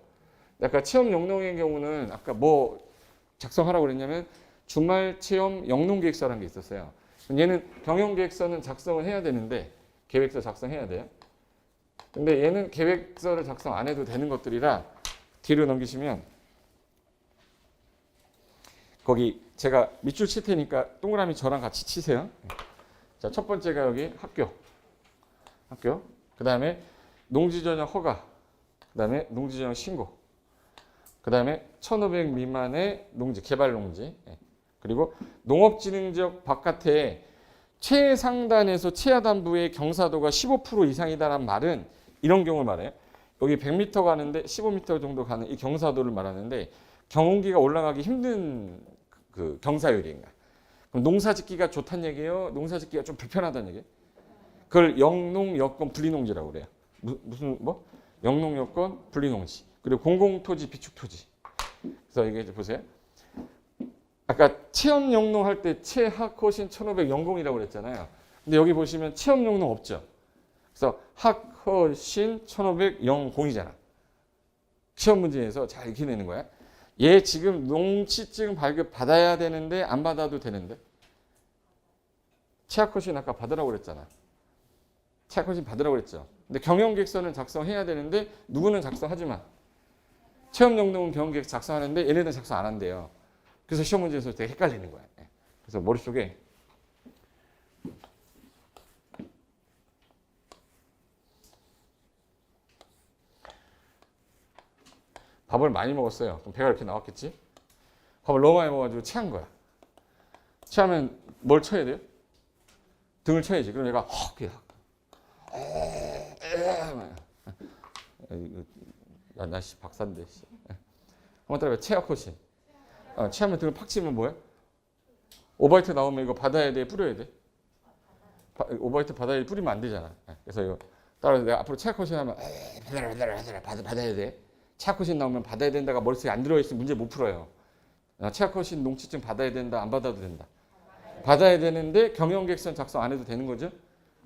아까 체험 영농의 경우는 아까 뭐 작성하라고 그랬냐면 주말 체험 영농계획서라는 게 있었어요. 얘는 경영계획서는 작성을 해야 되는데 계획서 작성해야 돼요. 근데 얘는 계획서를 작성 안 해도 되는 것들이라 뒤로 넘기시면 거기 제가 밑줄 칠 테니까 동그라미 저랑 같이 치세요. 자, 첫 번째가 여기 학교. 그 다음에 농지전형 허가. 그 다음에 농지전형 신고. 그 다음에 1500 미만의 농지, 개발 농지. 그리고 농업진흥지역 바깥에 최상단에서 최하단부의 경사도가 15% 이상이다라는 말은 이런 경우를 말해요. 여기 100m 가는데 15m 정도 가는 이 경사도를 말하는데 경운기가 올라가기 힘든 그 경사율인가. 그럼 농사짓기가 좋다는 얘기예요? 농사짓기가 좀 불편하다는 얘기예요? 그걸 영농여건 분리농지라고 그래요. 무슨 뭐? 영농여건 분리농지. 그리고 공공토지, 비축토지. 그래서 이게 보세요. 아까 체험 영농 할 때 체학허신 1500 영공이라고 그랬잖아요. 근데 여기 보시면 체험 영농 없죠. 그래서 학허신 1500 영공이잖아. 시험 문제에서 잘 익혀내는 거야. 얘 지금 농지증 발급 받아야 되는데 안 받아도 되는데. 체학허신 아까 받으라고 그랬잖아. 체학허신 받으라고 그랬죠. 근데 경영계획서는 작성해야 되는데 누구는 작성하지만 체험 영농은 경영계획 작성하는데 얘네들은 작성 안 한대요. 그래서 시험 문제에서 되게 헷갈리는 거야. 그래서 머릿속에 밥을 많이 먹었어요. 그럼 배가 이렇게 나왔겠지? 밥을 너무 많이 먹어가지고 체한 거야. 체하면 뭘 쳐야 돼요? 등을 쳐야지. 그럼 얘가 야, 나 씨 박사인데. 한번 따라해. 체학허신. 체하면 등을 팍 치면 뭐야? 오바이트 나오면 이거 받아야 돼? 뿌려야 돼? 오바이트 받아야 돼? 뿌리면 안 되잖아. 그래서 이거 따라서 내가 앞으로 체학허신 하면 받아야 돼. 체학허신 나오면 받아야 된다가 머릿속에 안 들어있으면 문제 못 풀어요. 체학허신 농지증 받아야 된다, 안 받아도 된다. 받아야 되는데 경영계획서는 작성 안 해도 되는 거죠?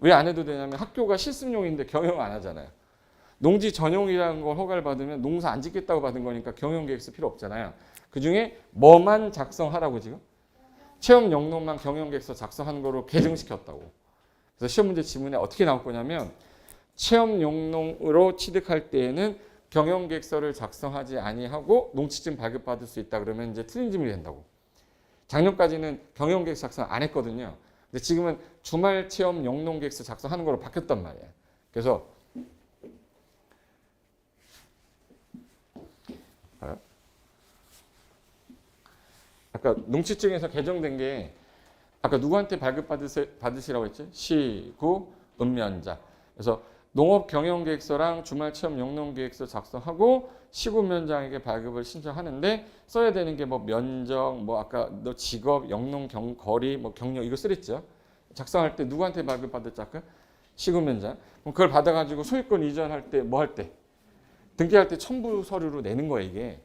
왜 안 해도 되냐면 학교가 실습용인데 경영 안 하잖아요. 농지 전용이라는 걸 허가를 받으면 농사 안 짓겠다고 받은 거니까 경영계획서 필요 없잖아요. 그중에 뭐만 작성하라고 지금? 체험 영농만 경영계획서 작성하는 거로 개정시켰다고. 그래서 시험 문제 지문에 어떻게 나올 거냐면 체험 영농으로 취득할 때에는 경영계획서를 작성하지 아니하고 농지증 발급받을 수 있다 그러면 이제 틀린 질문이 된다고. 작년까지는 경영계획서 작성 안 했거든요. 근데 지금은 주말 체험 영농계획서 작성하는 거로 바뀌었단 말이에요. 그래서 아까 농지증에서 개정된 게 아까 누구한테 발급받으시라고 했지? 시구 읍면자. 그래서 농업경영계획서랑 주말체험 영농계획서 작성하고 시군면장에게 발급을 신청하는데 써야 되는 게 뭐 면적, 뭐 아까 너 직업, 영농, 거리, 뭐 경력 이거 쓰랬죠. 작성할 때 누구한테 발급받았지 아까? 시군면장. 그럼 그걸 받아가지고 소유권 이전할 때 뭐 할 때? 등기할 때 첨부 서류로 내는 거예요 이게.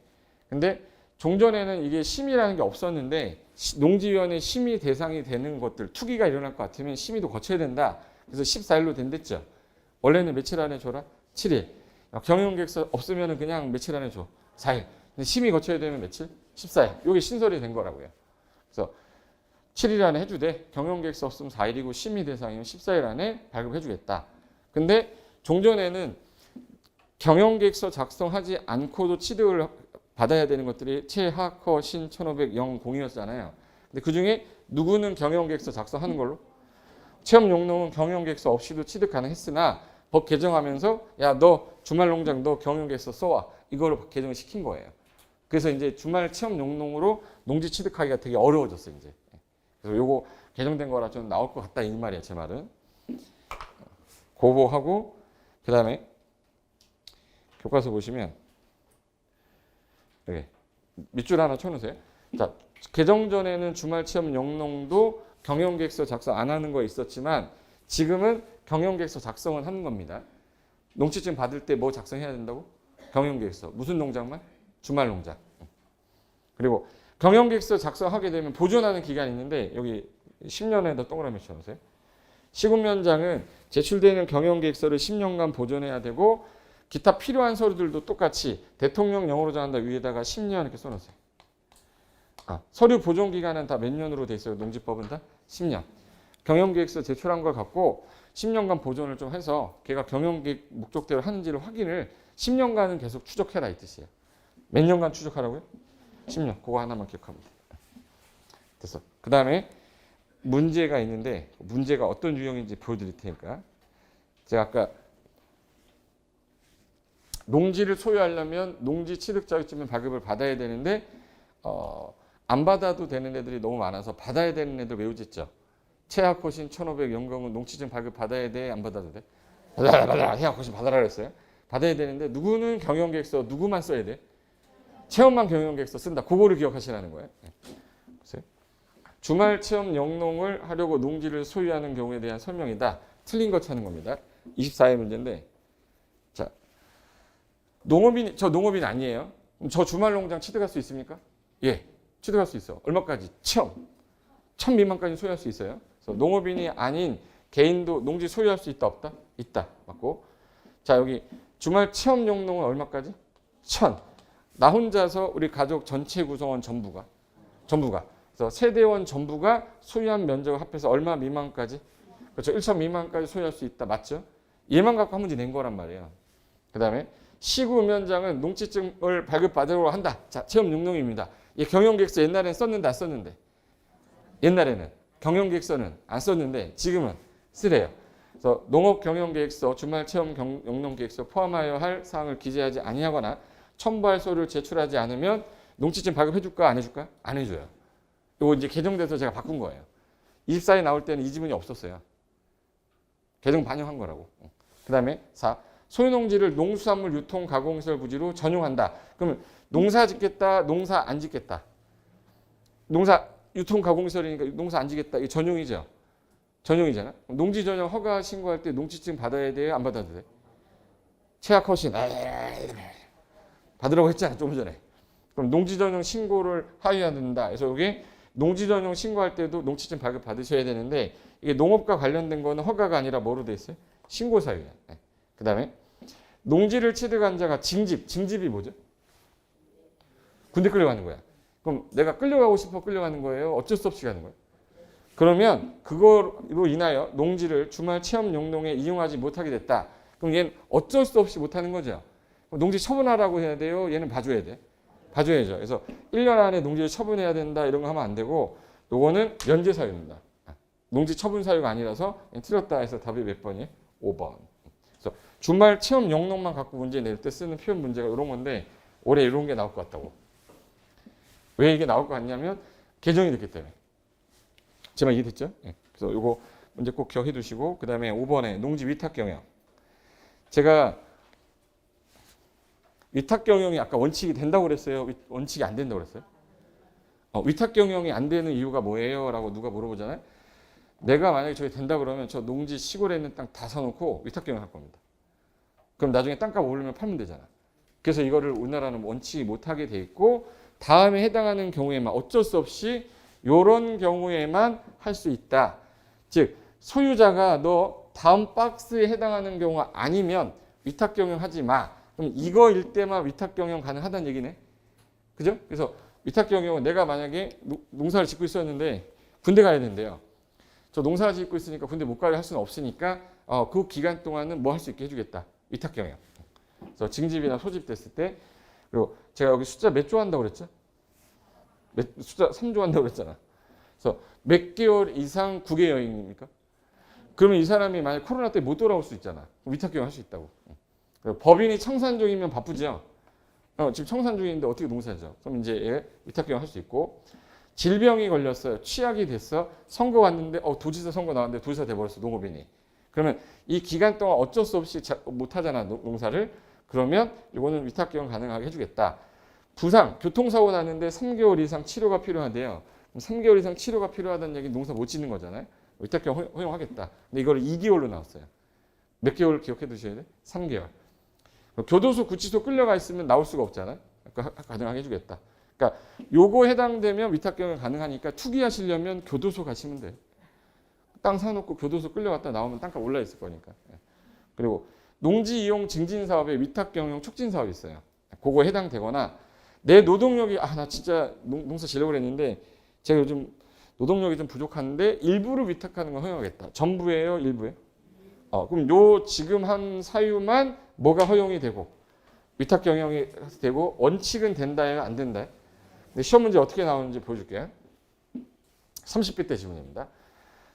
근데 종전에는 이게 심의라는 게 없었는데 농지위원회 심의 대상이 되는 것들 투기가 일어날 것 같으면 심의도 거쳐야 된다. 그래서 14일로 된댔죠. 원래는 며칠 안에 줘라? 7일. 경영계획서 없으면 그냥 며칠 안에 줘? 4일. 근데 심의 거쳐야 되면 며칠? 14일. 이게 신설이 된 거라고요. 그래서 7일 안에 해주되 경영계획서 없으면 4일이고 심의 대상이면 14일 안에 발급해주겠다. 근데 종전에는 경영계획서 작성하지 않고도 취득을 받아야 되는 것들이 최하커 신 1500-0이었잖아요. 근데 그중에 누구는 경영계획서 작성하는 걸로, 체험 용농은 경영계획서 없이도 취득 가능했으나 법 개정하면서 야, 너 주말 농장 너 경영계획서 써와, 이거를 개정을 시킨 거예요. 그래서 이제 주말 체험 용농으로 농지 취득하기가 되게 어려워졌어요. 이제. 그래서 요거 개정된 거라 좀 나올 것 같다 이 말이에요. 제 말은. 고거하고 그다음에 교과서 보시면 여기 밑줄 하나 쳐놓으세요. 자, 개정 전에는 주말 체험 용농도 경영계획서 작성 안 하는 거 있었지만 지금은 경영계획서 작성은 하는 겁니다. 농지증 받을 때 뭐 작성해야 된다고? 경영계획서. 무슨 농장만? 주말 농장. 그리고 경영계획서 작성하게 되면 보존하는 기간이 있는데 여기 10년에다 동그라미 쳐놓으세요. 시군면장은 제출되는 경영계획서를 10년간 보존해야 되고 기타 필요한 서류들도 똑같이 대통령령으로 정한다 위에다가 10년 이렇게 써놓으세요. 서류 보존 기간은 다 몇 년으로 돼 있어요? 농지법은 다 10년. 경영계획서 제출한 걸 갖고 10년간 보존을 좀 해서 걔가 경영계획 목적대로 하는지를 확인을 10년간은 계속 추적해라 이 뜻이에요. 몇 년간 추적하라고요? 10년. 그거 하나만 기억하면 돼요. 됐어. 그 다음에 문제가 있는데 문제가 어떤 유형인지 보여드릴 테니까. 제가 아까 농지를 소유하려면 농지 취득 자격증 발급을 받아야 되는데 안 받아도 되는 애들이 너무 많아서 받아야 되는 애들 외우셨죠? 최하코신 1500-0은 농지증 발급 받아야 돼? 안 받아도 돼? 받아라. 최하코신 받아라 그랬어요. 받아야 되는데 누구는 경영계획서 누구만 써야 돼? 체험만 경영계획서 쓴다. 그거를 기억하시라는 거예요. 보세요. 주말 체험 영농을 하려고 농지를 소유하는 경우에 대한 설명이다. 틀린 거 찾는 겁니다. 24회 문제인데 자, 저 농업인 아니에요. 저 주말 농장 취득할 수 있습니까? 예, 취득할 수 있어. 얼마까지? 1000 미만까지 소유할 수 있어요. 그래서 농업인이 아닌 개인도 농지 소유할 수 있다 없다? 있다. 맞고. 자, 여기 주말 체험 용농은 얼마까지? 1000. 나 혼자서 우리 가족 전체 구성원 전부가. 그래서 세대원 전부가 소유한 면적을 합해서 얼마 미만까지? 그렇죠. 1000 미만까지 소유할 수 있다. 맞죠? 얘만 갖고 한 문제 낸 거란 말이에요. 그 다음에 시구면장은 농지증을 발급받으려고 한다. 자, 체험 용농입니다. 이 경영계획서 옛날에는 썼는데 안 썼는데. 옛날에는 경영계획서는 안 썼는데 지금은 쓰래요. 그래서 농업경영계획서, 주말 체험 용농계획서 포함하여 할 사항을 기재하지 아니하거나 첨부할 서류를 제출하지 않으면 농지증 발급해줄까 안 해줄까? 안 해줘요. 이거 이제 개정돼서 제가 바꾼 거예요. 24에 나올 때는 이 지문이 없었어요. 개정 반영한 거라고. 그 다음에 4. 소유농지를 농수산물 유통 가공시설 부지로 전용한다. 그러면 농사 짓겠다, 농사 안 짓겠다. 농사 유통 가공시설이니까 농사 안 짓겠다. 이게 전용이죠. 전용이잖아. 농지 전용 허가 신고할 때 농지증 받아야 돼요? 안 받아도 돼? 최하커신 받으라고 했잖아 좀 전에. 그럼 농지 전용 신고를 하여야 된다. 그래서 이게 농지 전용 신고할 때도 농지증 발급 받으셔야 되는데 이게 농업과 관련된 거는 허가가 아니라 뭐로 돼 있어요? 신고 사유야. 그 다음에 농지를 취득한 자가 징집이 뭐죠? 군대 끌려가는 거야. 그럼 내가 끌려가고 싶어 끌려가는 거예요? 어쩔 수 없이 가는 거예요? 그러면 그거로 인하여 농지를 주말 체험 용농에 이용하지 못하게 됐다. 그럼 얘는 어쩔 수 없이 못하는 거죠. 농지 처분하라고 해야 돼요? 얘는 봐줘야 돼. 봐줘야죠. 그래서 1년 안에 농지를 처분해야 된다 이런 거 하면 안 되고 요거는 면제 사유입니다. 농지 처분 사유가 아니라서 틀렸다 해서 답이 몇 번이에요? 5번. 그래서 주말 체험 용농만 갖고 문제 낼 때 쓰는 표현 문제가 이런 건데 올해 이런 게 나올 것 같다고. 왜 이게 나올 것 같냐면 개정이 됐기 때문에. 제 말 이해됐죠? 네. 그래서 이거 문제 꼭 기억해 두시고 그 다음에 5번에 농지 위탁 경영. 제가 위탁 경영이 아까 원칙이 된다고 그랬어요? 원칙이 안 된다고 그랬어요? 위탁 경영이 안 되는 이유가 뭐예요? 라고 누가 물어보잖아요. 내가 만약에 저게 된다 그러면 저 농지 시골에 있는 땅 다 사놓고 위탁 경영 할 겁니다. 그럼 나중에 땅값 오르면 팔면 되잖아. 그래서 이거를 우리나라는 원칙이 못하게 돼 있고 다음에 해당하는 경우에만 어쩔 수 없이 이런 경우에만 할 수 있다. 즉 소유자가 너 다음 박스에 해당하는 경우가 아니면 위탁 경영하지 마. 그럼 이거일 때만 위탁 경영 가능하다는 얘기네. 그죠? 그래서 위탁 경영은 내가 만약에 농사를 짓고 있었는데 군대 가야 된대요. 저 농사를 짓고 있으니까 군대 못 가게 할 수는 없으니까 그 기간 동안은 뭐 할 수 있게 해주겠다. 위탁 경영. 그래서 징집이나 소집됐을 때 그리고 제가 여기 숫자 몇 조 한다고 그랬죠? 숫자 3조 한다고 그랬잖아. 그래서 몇 개월 이상 국외 여행입니까? 그러면 이 사람이 만약 코로나 때 못 돌아올 수 있잖아. 위탁 경영 할 수 있다고. 법인이 청산 중이면 바쁘죠. 지금 청산 중인데 어떻게 농사죠? 그럼 이제 위탁 경영 할 수 있고, 질병이 걸렸어요. 취약이 됐어. 선거 왔는데 도지사 선거 나왔는데 도지사 돼버렸어. 농업인이. 그러면 이 기간 동안 어쩔 수 없이 못 하잖아. 농사를. 그러면 이거는 위탁 경영 가능하게 해주겠다. 부상, 교통사고 났는데 3개월 이상 치료가 필요하대요. 3개월 이상 치료가 필요하다는 얘기는 농사 못 짓는 거잖아요. 위탁 경영 허용하겠다. 근데 이걸 2개월로 나왔어요. 몇 개월 기억해 두셔야 돼? 3개월. 교도소, 구치소 끌려가 있으면 나올 수가 없잖아요. 그러니까 가능하게 해주겠다. 그러니까 요거 해당되면 위탁 경영 가능하니까 투기하시려면 교도소 가시면 돼요. 땅 사놓고 교도소 끌려갔다 나오면 땅값 올라 있을 거니까. 그리고 농지 이용 증진 사업에 위탁 경영 촉진 사업이 있어요. 그거 해당되거나 내 노동력이 나 진짜 농사 지려고 했는데 제가 요즘 노동력이 좀 부족한데 일부를 위탁하는 걸 허용하겠다. 전부예요, 일부예요? 그럼 요 지금 한 사유만 뭐가 허용이 되고 위탁 경영이 되고 원칙은 된다예요, 안 된다예요? 근데 시험 문제 어떻게 나오는지 보여줄게요. 30배 때 질문입니다.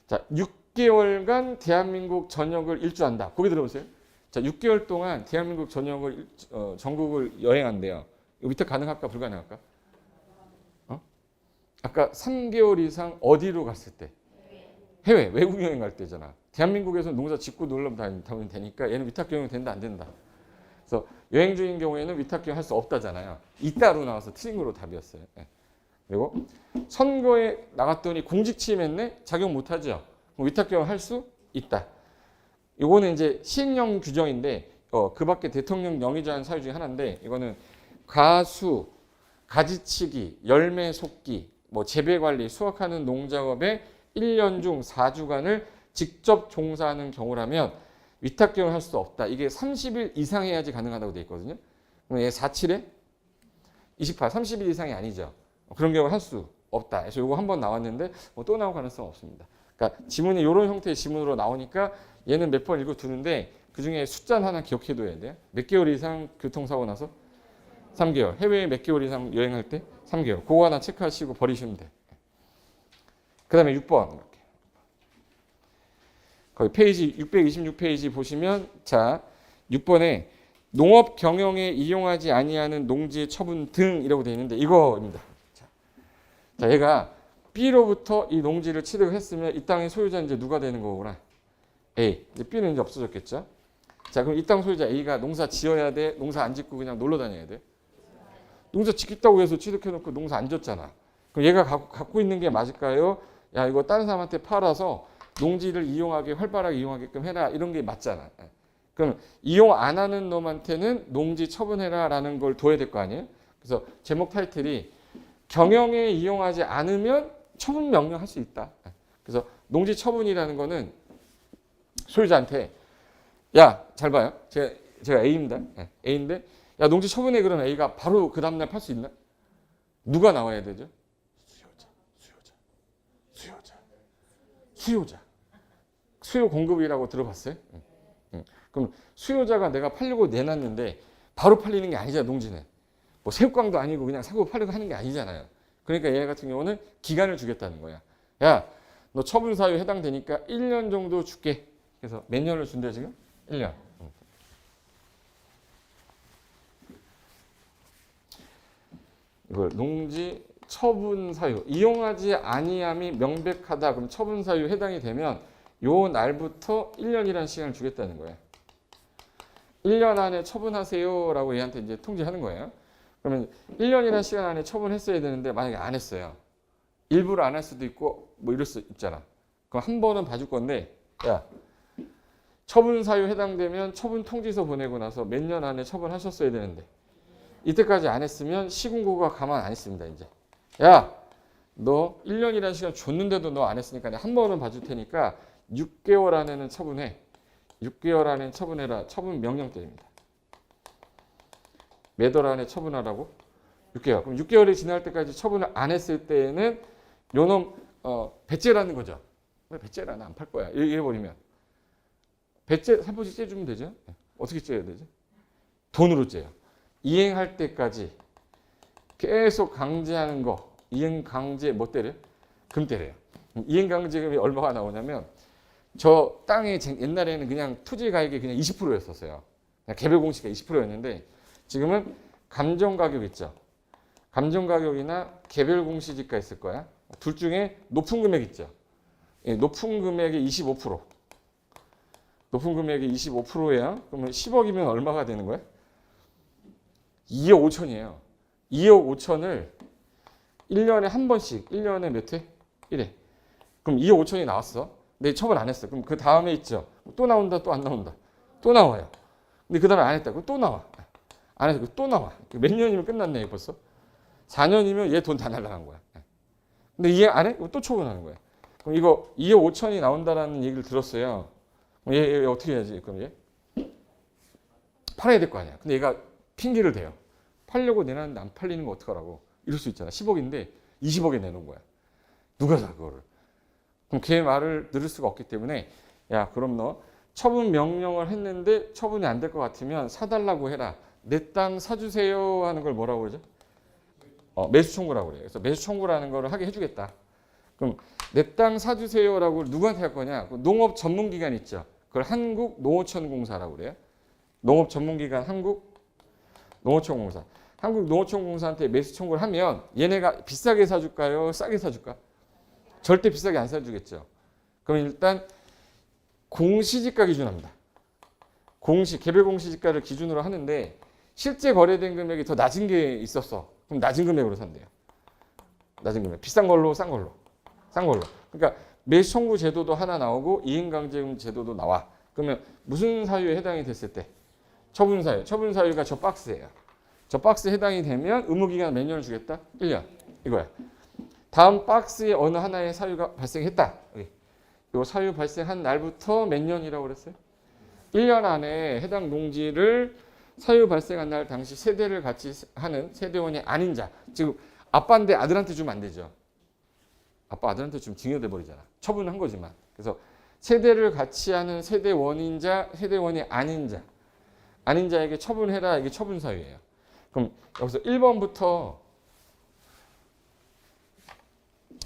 자, 6개월간 대한민국 전역을 일주한다. 거기 들어보세요. 자, 6개월 동안 대한민국 전역을 전국을 여행한대요. 이거 위탁 가능할까 불가능할까? 아까 3개월 이상 어디로 갔을 때? 해외, 외국 여행 갈 때잖아. 대한민국에서 농사 짓고 놀러 다니면 되니까 얘는 위탁 경영 된다 안 된다. 그래서 여행 중인 경우에는 위탁 경영 할 수 없다잖아요. 이따로 나와서 트링으로 답이었어요. 그리고 선거에 나갔더니 공직 취임했네? 작용 못하죠. 그럼 위탁 경영 할 수 있다. 이거는 이제 시행령 규정인데 그 밖에 대통령 영의제한 사유 중에 하나인데 이거는 가수, 가지치기, 열매 속기, 재배 관리, 수확하는 농작업에 1년 중 4주간을 직접 종사하는 경우라면 위탁 경영을 할 수 없다. 이게 30일 이상 해야지 가능하다고 되어 있거든요. 그럼 얘 4,7에 28, 30일 이상이 아니죠. 그런 경우를 할 수 없다. 그래서 이거 한번 나왔는데 또 나올 가능성 없습니다. 그러니까 지문이 이런 형태의 지문으로 나오니까 얘는 몇 번 읽어두는데 그중에 숫자는 하나 기억해둬야 돼요. 몇 개월 이상 교통사고 나서? 3개월. 해외에 몇 개월 이상 여행할 때? 3개월. 그거 하나 체크하시고 버리시면 돼. 그 다음에 6번. 이렇게. 거기 페이지 626페이지 보시면 자 6번에 농업 경영에 이용하지 아니하는 농지의 처분 등이라고 되어 있는데 이거입니다. 자 얘가 B로부터 이 농지를 취득을 했으면 이 땅의 소유자는 이제 누가 되는 거구나. A. 이제 B는 이제 없어졌겠죠. 자 그럼 이 땅 소유자 A가 농사 지어야 돼? 농사 안 짓고 그냥 놀러 다녀야 돼? 농사 짓겠다고 해서 취득해놓고 농사 안 졌잖아. 그럼 얘가 갖고 있는 게 맞을까요? 야 이거 다른 사람한테 팔아서 농지를 이용하게 활발하게 이용하게끔 해라 이런 게 맞잖아. 그럼 이용 안 하는 놈한테는 농지 처분해라 라는 걸 둬야 될 거 아니에요? 그래서 제목 타이틀이 경영에 이용하지 않으면 처분 명령할 수 있다. 그래서 농지 처분이라는 거는 소유자한테 야 잘 봐요. 제가 A입니다. A인데 야 농지 처분해 그러면 A가 바로 그 다음날 팔 수 있나? 누가 나와야 되죠? 수요자. 수요 공급이라고 들어봤어요? 그럼 수요자가 내가 팔려고 내놨는데 바로 팔리는 게 아니잖아. 농지는. 새우깡도 아니고 그냥 사고 팔려고 하는 게 아니잖아요. 그러니까 얘 같은 경우는 기간을 주겠다는 거야. 야, 너 처분 사유 해당되니까 1년 정도 줄게. 그래서 몇 년을 준대 지금? 1년. 이걸 농지 처분 사유 이용하지 아니함이 명백하다. 그럼 처분 사유 해당이 되면 요 날부터 1년이라는 시간을 주겠다는 거예요. 1년 안에 처분하세요 라고 얘한테 이제 통지하는 거예요. 그러면 1년이라는 시간 안에 처분했어야 되는데 만약에 안 했어요. 일부러 안 할 수도 있고 이럴 수 있잖아. 그럼 한 번은 봐줄 건데 야 처분 사유 해당되면 처분 통지서 보내고 나서 몇 년 안에 처분하셨어야 되는데 이때까지 안 했으면 시군구가 가만 안 있습니다. 이제 야 너 1년이라는 시간 줬는데도 너 안 했으니까 내가 한 번은 봐줄 테니까 6개월 안에는 처분해. 6개월 안에 처분해라. 처분 명령 때입니다. 몇 월 안에 처분하라고? 6개월. 그럼 6개월이 지날 때까지 처분을 안 했을 때에는 요놈 배째라는 거죠. 왜 배째라는 안 팔 거야. 이래 버리면 배째 살포시 째주면 되죠. 어떻게 째야 되죠? 돈으로 째요. 이행할 때까지 계속 강제하는 거. 이행 강제 뭐 때려요? 금 때려요. 이행 강제금이 얼마가 나오냐면 저 땅이 옛날에는 그냥 토지 가액이 그냥 20%였었어요. 개별 공시가 20%였는데 지금은 감정 가격 있죠. 감정 가격이나 개별 공시지가 있을 거야. 둘 중에 높은 금액 있죠. 예, 높은 금액이 25%. 높은 금액이 25%예요. 그러면 10억이면 얼마가 되는 거야? 2억 5천이에요. 2억 5천을 1년에 한 번씩, 1년에 몇 회? 1회. 그럼 2억 5천이 나왔어. 근데 처분 안 했어. 그럼 그 다음에 있죠. 또 나온다, 또 안 나온다. 또 나와요. 근데 그 다음에 안 했다. 그럼 또 나와. 안 해서 또 나와. 몇 년이면 끝났네, 벌써. 4년이면 얘 돈 다 날라간 거야. 근데 이해 안 해? 또 처분하는 거야. 그럼 이거 2억 5천이 나온다라는 얘기를 들었어요. 그럼 얘 어떻게 해야지? 그럼 얘 팔아야 될 거 아니야. 근데 얘가 핑계를 대요. 팔려고 내놨는데 안 팔리는 거 어떡하라고. 이럴 수 있잖아. 10억인데 20억에 내놓은 거야. 누가 사 그거를. 그럼 걔 말을 들을 수가 없기 때문에 야 그럼 너 처분 명령을 했는데 처분이 안 될 것 같으면 사달라고 해라. 내 땅 사주세요 하는 걸 뭐라고 그러죠? 매수 청구라고 그래요. 그래서 매수 청구라는 거를 하게 해주겠다. 그럼 내 땅 사주세요라고 누구한테 할 거냐? 농업 전문기관 있죠. 그걸 한국농어촌공사라고 그래요. 농업 전문기관 한국농어촌공사. 한국농어촌공사한테 매수 청구를 하면 얘네가 비싸게 사줄까요? 싸게 사줄까? 절대 비싸게 안 사주겠죠. 그럼 일단 공시지가 기준합니다. 개별 공시지가를 기준으로 하는데 실제 거래된 금액이 더 낮은 게 있었어. 그럼 낮은 금액으로 산대요. 낮은 금액. 비싼 걸로 싼 걸로. 그러니까 매수 청구 제도도 하나 나오고 이행강제금 제도도 나와. 그러면 무슨 사유에 해당이 됐을 때? 처분 사유. 처분 사유가 저 박스예요. 저 박스에 해당이 되면 의무기간 몇 년을 주겠다? 1년. 이거야. 다음 박스에 어느 하나의 사유가 발생했다. 이 사유 발생한 날부터 몇 년이라고 그랬어요? 1년 안에 해당 농지를 사유 발생한 날 당시 세대를 같이 하는 세대원이 아닌 자. 지금 아빠인데 아들한테 주면 안 되죠. 아빠 아들한테 주면 증여돼 버리잖아. 처분한 거지만. 그래서 세대를 같이 하는 세대원인 자, 세대원이 아닌 자. 아닌 자에게 처분해라. 이게 처분 사유예요. 그럼 여기서 1번부터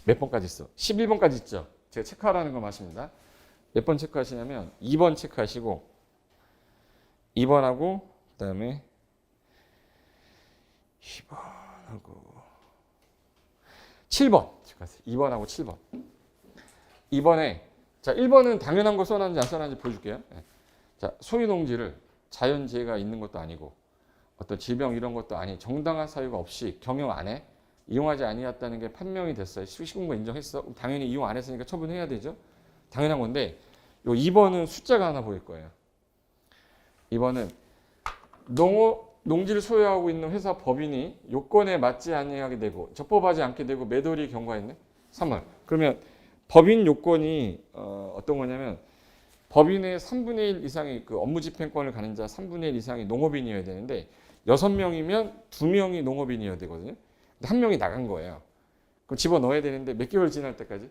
몇 번까지 있어? 11번까지 있죠. 제가 체크하라는 거 맞습니다. 몇 번 체크하시냐면 2번 체크하시고 2번하고 그다음에 2번하고 7번 체크하세요. 2번하고 7번. 2번에 자 1번은 당연한 거 써놨는지 안 써놨는지 보여줄게요. 자 소유농지를 자연재해가 있는 것도 아니고 어떤 질병 이런 것도 아니 정당한 사유가 없이 경영 안 해. 이용하지 아니었다는 게 판명이 됐어요. 시공고 인정했어. 당연히 이용 안 했으니까 처분해야 되죠. 당연한 건데 요 2번은 숫자가 하나 보일 거예요. 2번은 농지를 소유하고 있는 회사 법인이 요건에 맞지 아니하게 되고 적법하지 않게 되고 매도리 경과했네. 3월. 그러면 법인 요건이 어떤 거냐면 법인의 3분의 1 이상이 그 업무 집행권을 가진 자 3분의 1 이상이 농업인이어야 되는데 6명이면 2명이 농업인이어야 되거든요. 한 명이 나간 거예요. 그럼 집어넣어야 되는데 몇 개월 지날 때까지?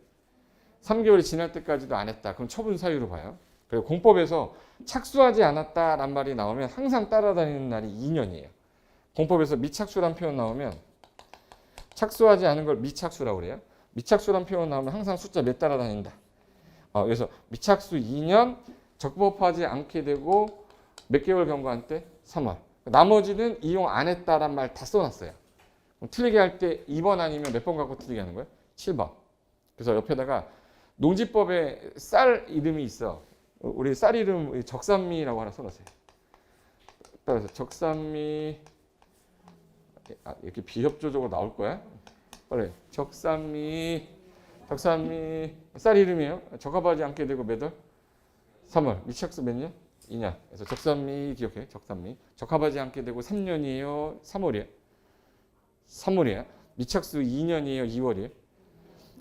3개월이 지날 때까지도 안 했다. 그럼 처분 사유로 봐요. 그리고 공법에서 착수하지 않았다란 말이 나오면 항상 따라다니는 날이 2년이에요. 공법에서 미착수란 표현 나오면 착수하지 않은 걸 미착수라고 그래요. 미착수란 표현 나오면 항상 숫자 몇 따라다닌다. 그래서 미착수 2년 적법하지 않게 되고 몇 개월 경과한 때? 3월. 나머지는 이용 안 했다란 말 다 써놨어요. 틀리게 할 때 2번 아니면 몇 번 갖고 틀리게 하는 거예요? 7번. 그래서 옆에다가 농지법에 쌀 이름이 있어. 우리 쌀 이름 적산미라고 하나 써놨어요. 따라서 적산미 이렇게 비협조적으로 나올 거야. 빨리 적산미 쌀 이름이에요. 적합하지 않게 되고 몇 월? 3월. 미착수 몇 년? 2년. 그래서 적산미 기억해. 적산미. 적합하지 않게 되고 3년이에요. 3월이에요. 3월이에요. 미착수 2년이에요. 2월이에요.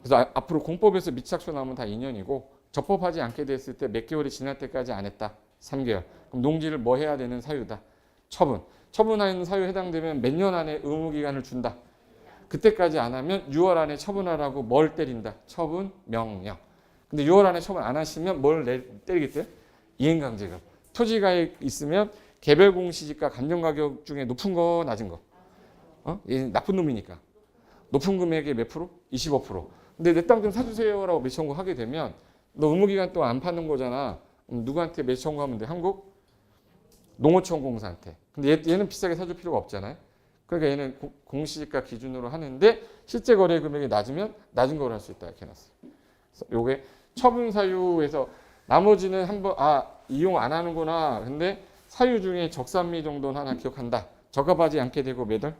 그래서 앞으로 공법에서 미착수 나오면 다 2년이고 적법하지 않게 됐을 때 몇 개월이 지날 때까지 안 했다. 3개월. 그럼 농지를 뭐 해야 되는 사유다. 처분. 처분하는 사유에 해당되면 몇 년 안에 의무기간을 준다. 그때까지 안 하면 6월 안에 처분하라고 뭘 때린다. 처분 명령. 근데 6월 안에 처분 안 하시면 뭘 때리겠대요? 이행강제금. 토지가액 있으면 개별 공시지가 감정 가격 중에 높은 거 낮은 거? 얘 나쁜 놈이니까. 높은 금액의 몇 프로? 25%. 근데 내 땅 좀 사주세요라고 매수 청구하게 되면 너 의무기간 동안 안 파는 거잖아. 누구한테 매수 청구하면 돼? 한국 농어촌공사한테. 근데 얘는 비싸게 사줄 필요가 없잖아요. 그러니까 얘는 공시지가 기준으로 하는데 실제 거래 금액이 낮으면 낮은 거를 할 수 있다 이렇게 해놨어요. 그래서 요게 처분 사유에서 나머지는 한번 이용 안 하는구나. 근데 사유 중에 적산미 정도는 하나 기억한다. 적합하지 않게 되고 몇 월?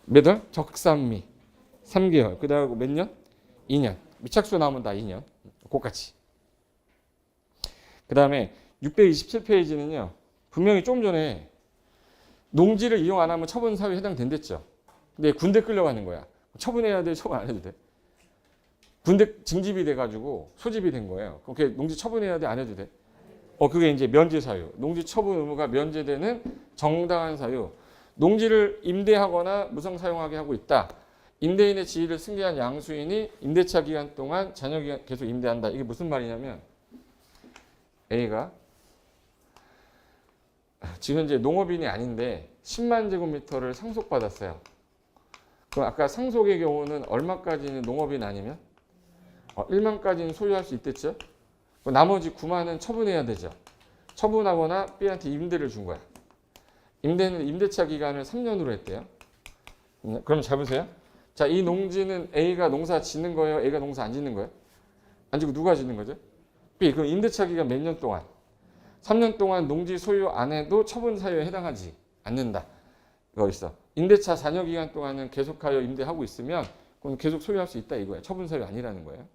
몇 월? 적산미 3개월. 그 다음에 몇 년? 2년. 미착수 나오면 다 2년. 그같이. 그 다음에 627페이지는요. 분명히 좀 전에 농지를 이용 안 하면 처분 사유에 해당된댔죠. 근데 군대 끌려가는 거야. 처분해야 돼? 처분 안 해도 돼? 군대 징집이 돼가지고 소집이 된 거예요. 그렇게 농지 처분해야 돼? 안 해도 돼? 그게 이제 면제 사유. 농지 처분 의무가 면제되는 정당한 사유. 농지를 임대하거나 무상 사용하게 하고 있다. 임대인의 지위를 승계한 양수인이 임대차 기간 동안 잔여 기간 계속 임대한다. 이게 무슨 말이냐면 A가 지금 현재 농업인이 아닌데 10만 제곱미터를 상속받았어요. 그럼 아까 상속의 경우는 얼마까지는 농업인 아니면 1만까지는 소유할 수 있댔죠. 나머지 9만은 처분해야 되죠. 처분하거나 B한테 임대를 준 거야. 임대는 임대차 기간을 3년으로 했대요. 그럼 잘 보세요. 자, 이 농지는 A가 농사 짓는 거예요? A가 농사 안 짓는 거예요? 안 짓고 누가 짓는 거죠? B. 그럼 임대차 기간 몇 년 동안? 3년 동안 농지 소유 안 해도 처분 사유에 해당하지 않는다. 이거 있어. 임대차 잔여 기간 동안은 계속하여 임대하고 있으면 그건 계속 소유할 수 있다 이거예요. 처분 사유 아니라는 거예요.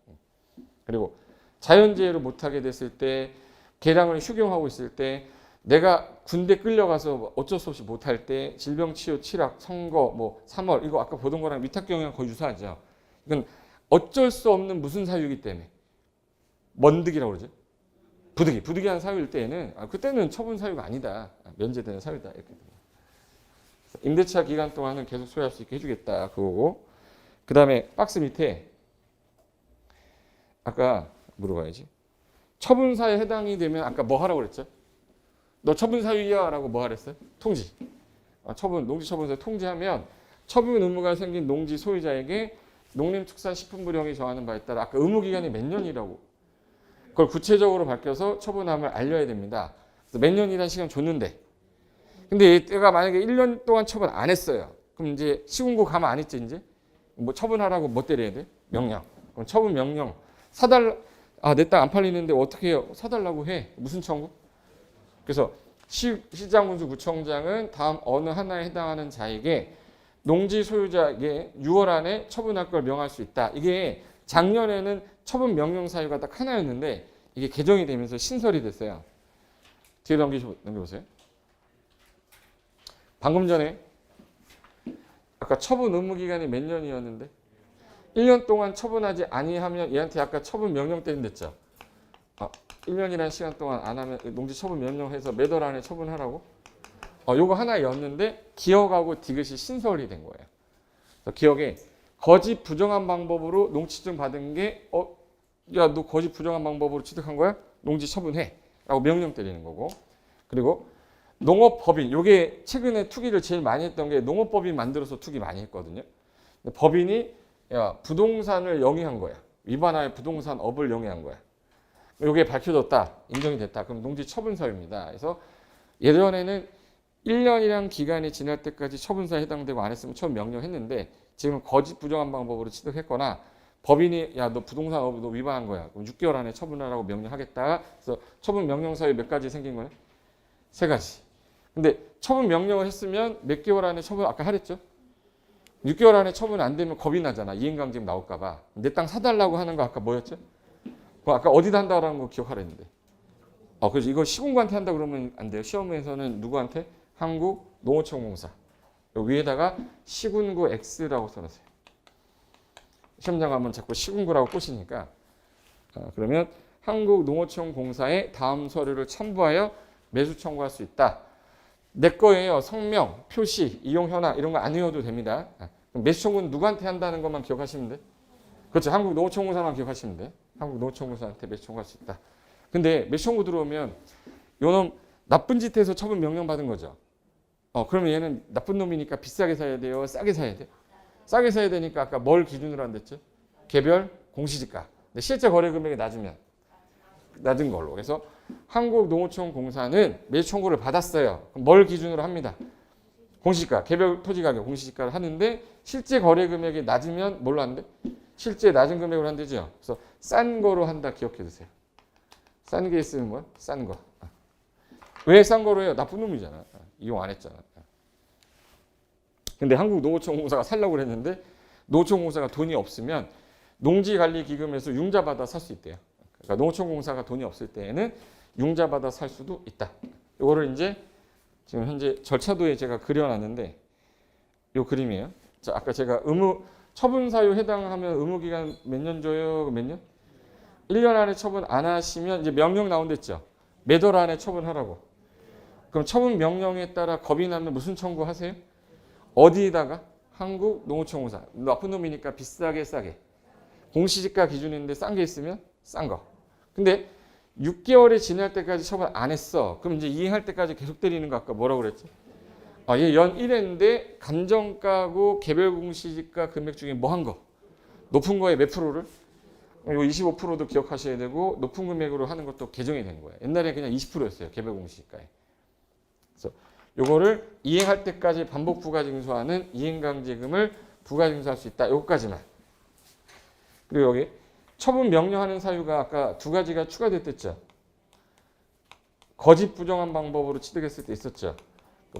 그리고 자연재해로 못하게 됐을 때, 계량을 휴경하고 있을 때, 내가 군대 끌려가서 어쩔 수 없이 못할 때, 질병, 치유, 치락, 선거, 뭐 3월 이거 아까 보던 거랑 위탁 경우랑 거의 유사하죠. 이건 어쩔 수 없는 무슨 사유이기 때문에 먼득이라고 그러죠. 부득이한 사유일 때에는 그때는 처분 사유가 아니다. 면제되는 사유다. 이렇게 됩니다. 임대차 기간 동안은 계속 소유할 수 있게 해주겠다. 그거고. 그 다음에 박스 밑에 아까 물어봐야지. 처분사에 해당이 되면 아까 뭐 하라고 그랬죠? 너 처분사유야 라고 뭐 하랬어요? 통지. 농지처분사에 통지하면 처분 의무가 생긴 농지 소유자에게 농림축산식품부령이 정하는 바에 따라 아까 의무기간이 몇 년이라고 그걸 구체적으로 밝혀서 처분함을 알려야 됩니다. 그래서 몇 년이라는 시간 줬는데 근데 얘가 만약에 1년 동안 처분 안 했어요. 그럼 이제 시군구 가만 안 있지 이제? 뭐 처분하라고 뭐 때려야 돼? 명령. 그럼 처분 명령. 내 땅 안 팔리는데 어떻게 해요? 사달라고 해. 무슨 청구? 그래서 시장군수 구청장은 다음 어느 하나에 해당하는 자에게 농지 소유자에게 6월 안에 처분할 걸 명할 수 있다. 이게 작년에는 처분 명령 사유가 딱 하나였는데 이게 개정이 되면서 신설이 됐어요. 뒤에 넘겨보세요. 방금 전에 아까 처분 의무 기간이 몇 년이었는데 1년 동안 처분하지 아니하면 얘한테 아까 처분 명령 때린댔죠. 1년이라는 시간 동안 안 하면 농지 처분 명령해서 몇 월 안에 처분하라고? 요거 하나였는데 기억하고 디귿이 신설이 된 거예요. 기억에 거짓 부정한 방법으로 농취증 받은 게 야, 너 거짓 부정한 방법으로 취득한 거야? 농지 처분해. 라고 명령 때리는 거고. 그리고 농업법인, 요게 최근에 투기를 제일 많이 했던 게 농업법인 만들어서 투기 많이 했거든요. 법인이 야, 부동산을 영위한 거야. 위반하여 부동산업을 영위한 거야. 요게 밝혀졌다. 인정이 됐다. 그럼 농지 처분사유입니다. 그래서 예전에는 1년이란 기간이 지날 때까지 처분사에 해당되고 안 했으면 처분 명령했는데 지금 거짓 부정한 방법으로 취득했거나 법인이 야, 너 부동산업 너 위반한 거야. 그럼 6개월 안에 처분하라고 명령하겠다. 그래서 처분 명령 사유 몇 가지 생긴 거네? 3가지. 근데 처분 명령을 했으면 몇 개월 안에 처분 아까 하랬죠? 6개월 안에 처분 안 되면 겁이 나잖아. 이행강제금 나올까 봐. 내 땅 사달라고 하는 거 아까 뭐였죠? 아까 어디다 한다라는 거 기억하랬는데. 그래서 이거 시군구한테 한다 그러면 안 돼요. 시험에서는 누구한테? 한국농어촌공사. 위에다가 시군구 X라고 써놓으세요. 시험장 가면 자꾸 시군구라고 꼬시니까. 그러면 한국농어촌공사에 다음 서류를 첨부하여 매수 청구할 수 있다. 내 거예요. 성명, 표시, 이용 현황 이런 거 안 외워도 됩니다. 매수 청구는 누구한테 한다는 것만 기억하시면 돼. 그렇죠. 한국농어촌공사만 기억하시면 돼. 한국농어촌공사한테 매수 청구할 수 있다. 근데 매수 청구 들어오면 요놈 나쁜 짓 해서 처분 명령 받은 거죠. 그러면 얘는 나쁜 놈이니까 비싸게 사야 돼요? 싸게 사야 돼요? 싸게 사야 되니까 아까 뭘 기준으로 한댔죠? 개별 공시지가. 근데 실제 거래 금액이 낮은 걸로. 그래서 한국농어촌공사는 매수 청구를 받았어요. 그럼 뭘 기준으로 합니다? 공시지가, 개별 토지 가격 공시지가를 하는데 실제 거래 금액이 낮으면 뭘로 한대? 실제 낮은 금액으로 한대죠. 그래서 싼 거로 한다 기억해 두세요. 싼 게 있으면 뭐야? 싼 거. 왜 싼 거로 해요? 나쁜 놈이잖아. 이용 안 했잖아. 근데 한국농어촌공사가 살려고 그랬는데 농어촌공사가 돈이 없으면 농지관리기금에서 융자받아 살 수 있대요. 그러니까 농어촌공사가 돈이 없을 때에는 융자받아 살 수도 있다. 이거를 이제 지금 현재 절차도에 제가 그려놨는데 이 그림이에요. 자, 아까 제가 처분 사유 해당하면 의무 기간 몇 년 줘요? 몇 년? 1년 안에 처분 안 하시면 이제 명령 나온댔죠. 몇 월 안에 처분하라고. 그럼 처분 명령에 따라 겁이 나면 무슨 청구하세요? 어디에다가? 한국농어촌공사. 나쁜 놈이니까 비싸게 싸게. 공시지가 기준인데 싼 게 있으면 싼 거. 근데 6개월이 지날 때까지 처분 안 했어. 그럼 이제 이행할 때까지 계속 때리는 거 아까 뭐라고 그랬지? 얘 연 1회인데 감정가고 개별 공시지가 금액 중에 뭐 한 거? 높은 거에 몇 프로를? 이거 25%도 기억하셔야 되고 높은 금액으로 하는 것도 개정이 된 거예요. 옛날에 그냥 20%였어요. 개별 공시지가에. 그래서 요거를 이행할 때까지 반복 부가징수하는 이행강제금을 부가징수할 수 있다. 요거까지만. 그리고 여기 처분 명령하는 사유가 아까 두 가지가 추가됐댔죠. 거짓 부정한 방법으로 취득했을 때 있었죠.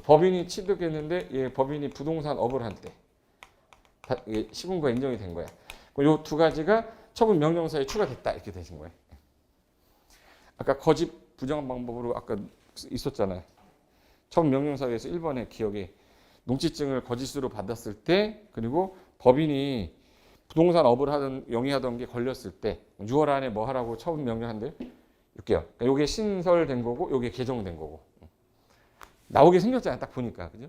법인이 취득했는데 법인이 부동산 업을 한 때 시군과 인정이 된 거야. 요 두 가지가 처분 명령 사유에 추가됐다 이렇게 되신 거예요. 아까 거짓 부정한 방법으로 아까 있었잖아요. 처분 명령 사유에서 1번에 기억에 농지증을 거짓으로 받았을 때 그리고 법인이 부동산 업을 영위하던 게 걸렸을 때 6월 안에 뭐 하라고 처분 명령한대요? 6개월. 그러니까 요게 신설된 거고 요게 개정된 거고. 나오게 생겼잖아요. 딱 보니까. 그죠?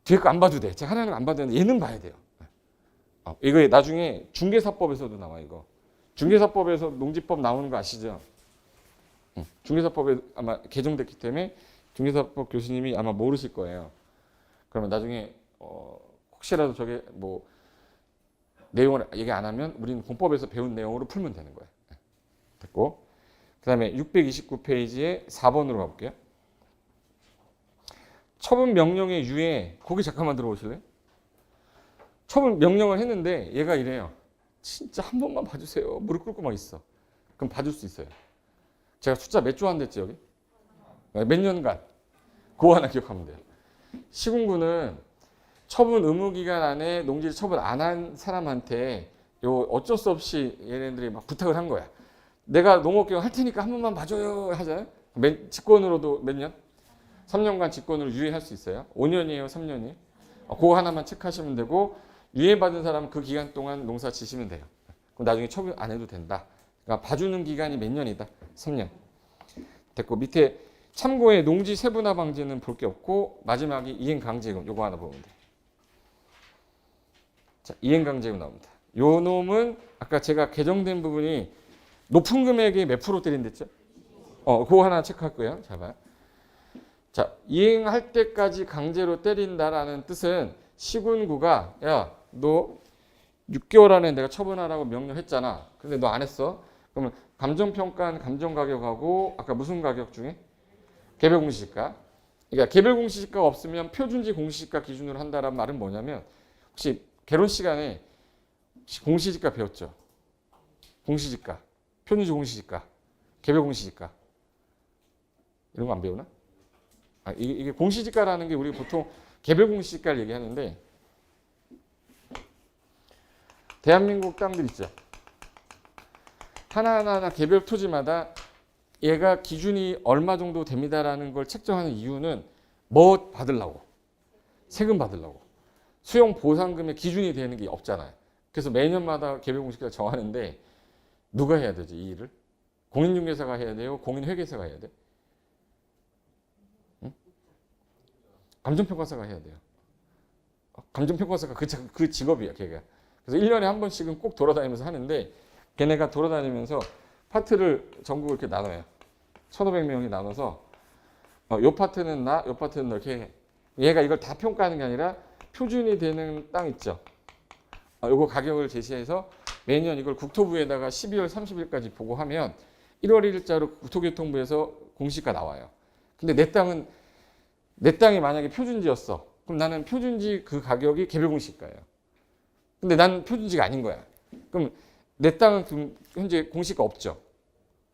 뒤에 거 안 봐도 돼. 제가 하나는 안 봐도 되는데 얘는 봐야 돼요. 이거 나중에 중개사법에서도 나와 이거. 중개사법에서 농지법 나오는 거 아시죠? 중개사법에 아마 개정됐기 때문에 중개사법 교수님이 아마 모르실 거예요. 그러면 나중에 혹시라도 저게 뭐 내용을 얘기 안 하면 우리는 공법에서 배운 내용으로 풀면 되는 거예요. 됐고. 그다음에 629페이지에 4번으로 가볼게요. 처분 명령의 유예. 거기 잠깐만 들어오실래요? 처분 명령을 했는데 얘가 이래요. 진짜 한 번만 봐주세요. 무릎 꿇고 막 있어. 그럼 봐줄 수 있어요. 제가 숫자 몇 조 안 됐지 여기? 몇 년간. 그거 하나 기억하면 돼요. 시군구는 처분 의무 기간 안에 농지를 처분 안 한 사람한테 요 어쩔 수 없이 얘네들이 막 부탁을 한 거야. 내가 농업개혁 할 테니까 한 번만 봐줘요 하잖아요. 직권으로도 몇 년? 3년간 직권으로 유예할 수 있어요. 5년이에요, 3년이에요. 그거 하나만 체크하시면 되고 유예받은 사람은 그 기간 동안 농사 지시면 돼요. 그럼 나중에 처분 안 해도 된다. 그러니까 봐주는 기간이 몇 년이다? 3년. 됐고 밑에 참고의 농지 세분화 방지는 볼 게 없고 마지막이 이행강제금 요거 하나 보면 돼요. 자, 이행강제금 나옵니다. 요 놈은 아까 제가 개정된 부분이 높은 금액에 몇 프로 때린댔죠? 그거 하나 체크할 거예요. 잘 봐요. 자, 이행할 때까지 강제로 때린다라는 뜻은 시군구가 야, 너 6개월 안에 내가 처분하라고 명령했잖아. 근데 너 안 했어. 그러면 감정평가한 감정가격하고 아까 무슨 가격 중에? 개별공시지가. 그러니까 개별공시지가가 없으면 표준지 공시지가 기준으로 한다는 말은 뭐냐면 혹시 개론 시간에 공시지가 배웠죠? 공시지가, 표준지 공시지가, 개별공시지가 이런 거 안 배우나? 이게 공시지가라는 게 우리 보통 개별공시지가를 얘기하는데 대한민국 땅들 있죠. 하나하나 개별 토지마다 얘가 기준이 얼마 정도 됩니다라는 걸 책정하는 이유는 뭐 받으려고? 세금 받으려고. 수용 보상금의 기준이 되는 게 없잖아요. 그래서 매년마다 개별공시지가 정하는데 누가 해야 되지 이 일을? 공인중개사가 해야 돼요? 공인회계사가 해야 돼? 응? 감정평가사가 해야 돼요. 감정평가사가 그 직업이야 걔가. 그래서 1년에 한 번씩은 꼭 돌아다니면서 하는데 걔네가 돌아다니면서 파트를 전국을 이렇게 나눠요. 1500명이 나눠서 요 파트는 나, 요 파트는 너 이렇게 해. 얘가 이걸 다 평가하는 게 아니라 표준이 되는 땅 있죠. 요거 가격을 제시해서 매년 이걸 국토부에다가 12월 30일까지 보고하면 1월 1일자로 국토교통부에서 공시가 나와요. 근데 내 땅이 만약에 표준지였어. 그럼 나는 표준지 그 가격이 개별 공시가예요. 근데 난 표준지가 아닌 거야. 그럼 내 땅은 현재 공시가 없죠.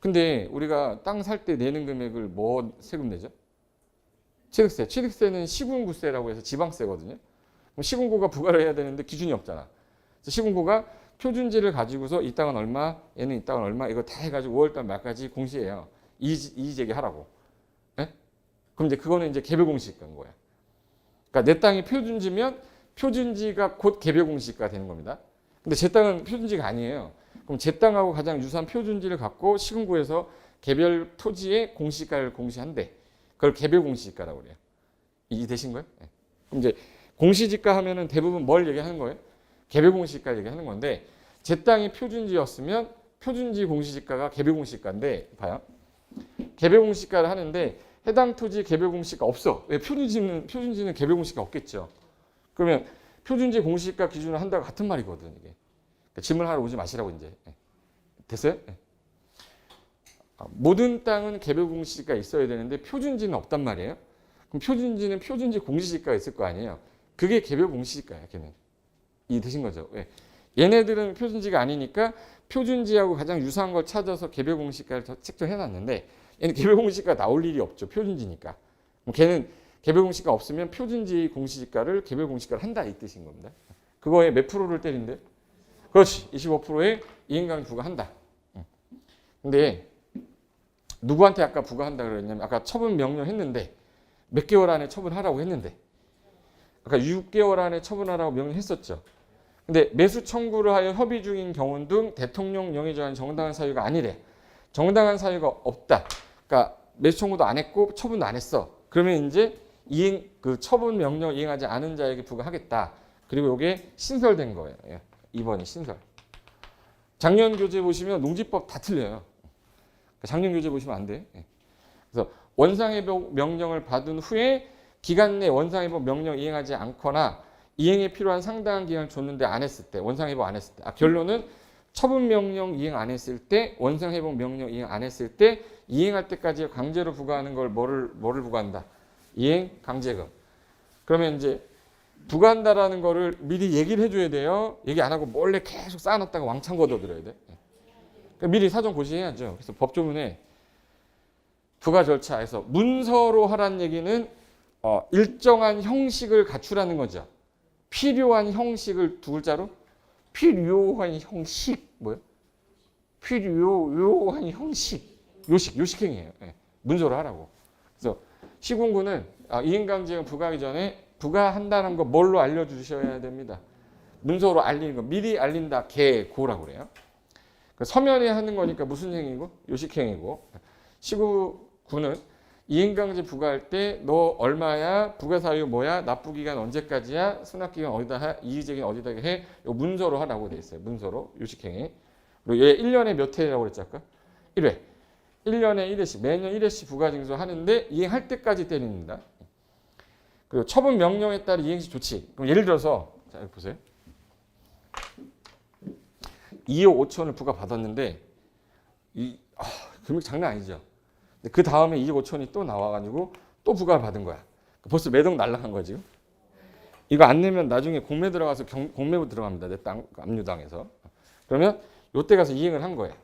근데 우리가 땅 살 때 내는 금액을 뭐 세금 내죠? 취득세. 취득세는 시군구세라고 해서 지방세거든요. 그럼 시군구가 부과를 해야 되는데 기준이 없잖아. 그래서 시군구가 표준지를 가지고서 이 땅은 얼마, 얘는 이 땅은 얼마, 이거 다 해가지고 5월달 말까지 공시해요. 이의제기 하라고. 네? 그럼 이제 그거는 이제 개별 공시가인 거야. 그러니까 내 땅이 표준지면 표준지가 곧 개별 공시가 되는 겁니다. 근데 제 땅은 표준지가 아니에요. 그럼 제 땅하고 가장 유사한 표준지를 갖고 시군구에서 개별 토지의 공시가를 공시한대. 그걸 개별 공시가라고 그래요. 이해되신 거예요? 네. 그럼 이제 공시지가 하면은 대부분 뭘 얘기하는 거예요? 개별 공시가 얘기하는 건데 제 땅이 표준지였으면 표준지 공시지가가 개별 공시가인데 봐요. 개별 공시가를 하는데 해당 토지 개별 공시가 없어. 왜? 표준지는 개별 공시가 없겠죠. 그러면 표준지 공시가 기준을 한다고 같은 말이거든 이게. 그러니까 질문하러 오지 마시라고 이제. 됐어요? 모든 땅은 개별 공시가 있어야 되는데 표준지는 없단 말이에요. 그럼 표준지는 표준지 공시지가가 있을 거 아니에요. 그게 개별 공시지가야, 걔는. 이해되신 거죠? 왜? 얘네들은 표준지가 아니니까 표준지하고 가장 유사한 걸 찾아서 개별 공시가를 책정해 놨는데 얘는 개별 공시가 나올 일이 없죠. 표준지니까. 그럼 걔는 개별 공시가 없으면 표준지 공시지가를 개별 공시가를 한다 이 뜻인 겁니다. 그거에 몇 프로를 때린대? 그렇지. 25%의 이행강제 부과한다. 근데 누구한테 아까 부과한다 그랬냐면 아까 처분 명령했는데 몇 개월 안에 처분하라고 했는데 아까 6개월 안에 처분하라고 명령했었죠. 근데 매수 청구를 하여 협의 중인 경우 등 대통령 명의 저한 정당한 사유가 아니래. 정당한 사유가 없다. 그러니까 매수 청구도 안 했고 처분도 안 했어. 그러면 이제 그 처분 명령 이행하지 않은 자에게 부과하겠다. 그리고 이게 신설된 거예요. 2번이 신설. 작년 교재 보시면 농지법 다 틀려요. 작년 교재 보시면 안 돼. 그래서 원상회복 명령을 받은 후에 기간 내 원상회복 명령 이행하지 않거나 이행에 필요한 상당한 기간을 줬는데 안 했을 때, 원상회복 안 했을 때. 결론은 처분 명령 이행 안 했을 때, 원상회복 명령 이행 안 했을 때, 이행할 때까지 강제로 부과하는 걸 뭐를 부과한다? 이행 강제금. 그러면 이제 부과한다라는 거를 미리 얘기를 해줘야 돼요. 얘기 안 하고 몰래 계속 쌓아놨다가 왕창 걷어들여야 돼. 그러니까 미리 사전 고시해야죠. 그래서 법조문에 부과 절차에서 문서로 하라는 얘기는 일정한 형식을 갖추라는 거죠. 필요한 형식을 두 글자로 필요한 형식 뭐요? 필요한 형식 요식행위예요. 문서로 하라고. 그래서 시군구는 이행강제금 부과하기 전에 부과한다는 거 뭘로 알려주셔야 됩니다. 문서로 알리는 거 미리 알린다 개고라고 그래요. 서면에 하는 거니까 무슨 행위고? 요식행위고. 시군구는 이행강제 부과할 때 너 얼마야? 부과사유 뭐야? 납부기간 언제까지야? 수납기간 어디다 해? 이의제기는 어디다 해? 이거 문서로 하라고 돼 있어요. 문서로 요식행위. 그리고 얘 1년에 몇 회라고 그랬지 아까? 1회. 1년에 1회씩 매년 1회씩 부과징수 하는데 이행할 때까지 때립니다. 그리고 처분 명령에 따른 이행시 조치. 그럼 예를 들어서 자 여기 보세요. 2억 5천을 부과받았는데 금액 장난 아니죠. 그 다음에 2억 5천이 또 나와가지고 또 부과를 받은 거야. 벌써 매덕 날라간 거야 지금. 이거 안 내면 나중에 공매 들어가서 공매부 들어갑니다. 내 땅 압류당해서. 그러면 요때 가서 이행을 한 거예요.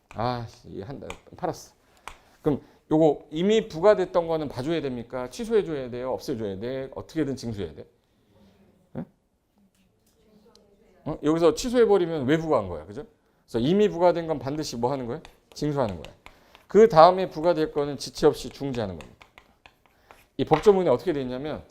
한다 팔았어. 그럼 요거 이미 부과됐던 거는 봐줘야 됩니까? 취소해줘야 돼요? 없애줘야 돼? 어떻게든 징수해야 돼? 여기서 취소해버리면 왜 부과한 거야? 그죠? 그래서 이미 부과된 건 반드시 뭐 하는 거야? 징수하는 거야. 그 다음에 부과될 거는 지체 없이 중지하는 겁니다. 이 법조문이 어떻게 되어 있냐면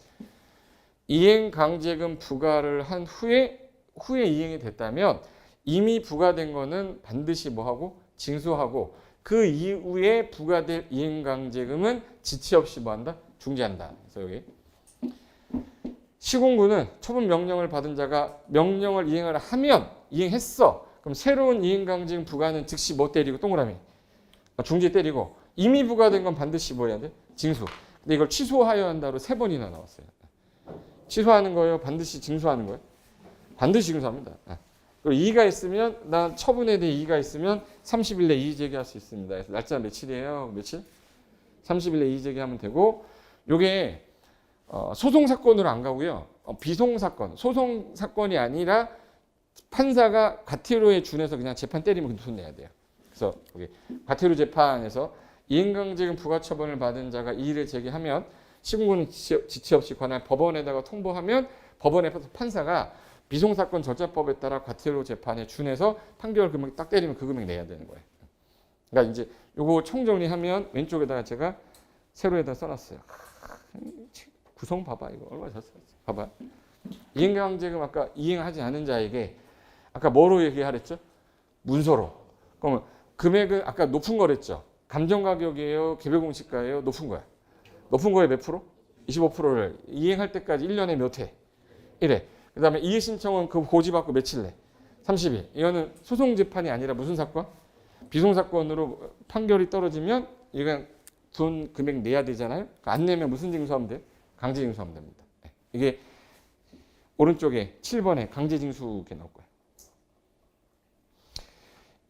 이행강제금 부과를 한 후에 이행이 됐다면 이미 부과된 거는 반드시 뭐 하고? 징수하고 그 이후에 부과될 이행강제금은 지체 없이 뭐 한다? 중지한다. 그래서 여기 시군구는 처분 명령을 받은 자가 명령을 이행을 하면 이행했어. 그럼 새로운 이행강제금 부과는 즉시 뭐 때리고 동그라미 중지 때리고 이미 부과된 건 반드시 뭐 해야 돼? 징수. 근데 이걸 취소하여야 한다로 3번이나 나왔어요. 취소하는 거예요? 반드시 징수하는 거예요? 반드시 징수합니다. 그리고 이의가 있으면 난 처분에 대해 이의가 있으면 30일 내에 이의 제기할 수 있습니다. 그래서 날짜 며칠이에요? 며칠? 30일 내에 이의 제기하면 되고 요게 소송 사건으로 안 가고요. 비송 사건, 소송 사건이 아니라 판사가 과태료에 준해서 그냥 재판 때리면 돈 내야 돼요. 그래서 여기 과태료 재판에서 이행강제금 부과처분을 받은 자가 이의를 제기하면 시군구는 지체 없이 관할 법원에다가 통보하면 법원에서 판사가 비송사건 절차법에 따라 과태료 재판에 준해서 판결 금액 딱 때리면 그 금액 내야 되는 거예요. 그러니까 이제 요거 총정리하면 왼쪽에다가 제가 세로에다 써놨어요. 구성 봐봐 이거 얼마나 잘 써놨어. 봐봐. 이행강제금 아까 이행하지 않은 자에게 아까 뭐로 얘기하랬죠? 문서로. 그러면 금액은 아까 높은 거랬죠. 감정가격이에요? 개별공시가예요? 높은 거야. 높은 거에 몇 프로? 25%를 이행할 때까지 1년에 몇 회? 1회. 그 다음에 이의 신청은 그 고지받고 며칠 내? 30일. 이거는 소송재판이 아니라 무슨 사건? 비송사건으로 판결이 떨어지면 이건 돈 금액 내야 되잖아요. 안 내면 무슨 징수하면 돼? 강제징수하면 됩니다. 이게 오른쪽에 7번에 강제징수게 나올 거예요.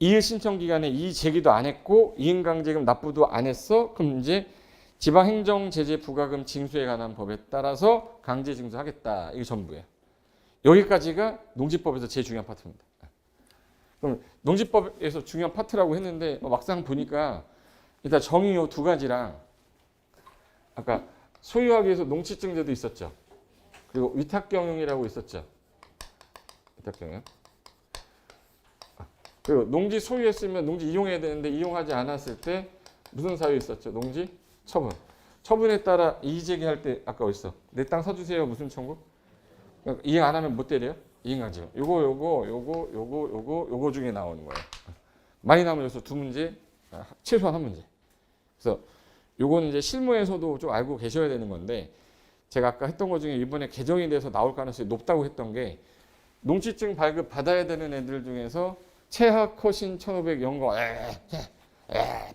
이의 신청 기간에 이의 제기도 안 했고 이행강제금 납부도 안 했어. 그럼 이제 지방행정제재 부과금 징수에 관한 법에 따라서 강제징수하겠다. 이게 전부예요. 여기까지가 농지법에서 제일 중요한 파트입니다. 그럼 농지법에서 중요한 파트라고 했는데 막상 보니까 일단 정의 요 2가지랑 아까 소유하기 위해서 농지증제도 있었죠. 그리고 위탁경영이라고 있었죠. 위탁경영. 그리고 농지 소유했으면 농지 이용해야 되는데 이용하지 않았을 때 무슨 사유 있었죠? 농지 처분. 처분에 따라 이의제기할 때 아까 어딨어? 내 땅 사주세요. 무슨 청구? 이행 안 하면 못 때려요? 이행강제금. 요거 중에 나오는 거예요. 많이 나오면 여기서 2문제, 최소한 1문제. 그래서 요거는 이제 실무에서도 좀 알고 계셔야 되는 건데 제가 아까 했던 것 중에 이번에 개정이 돼서 나올 가능성이 높다고 했던 게 농지증 발급 받아야 되는 애들 중에서 최하 컷인 1,500 연거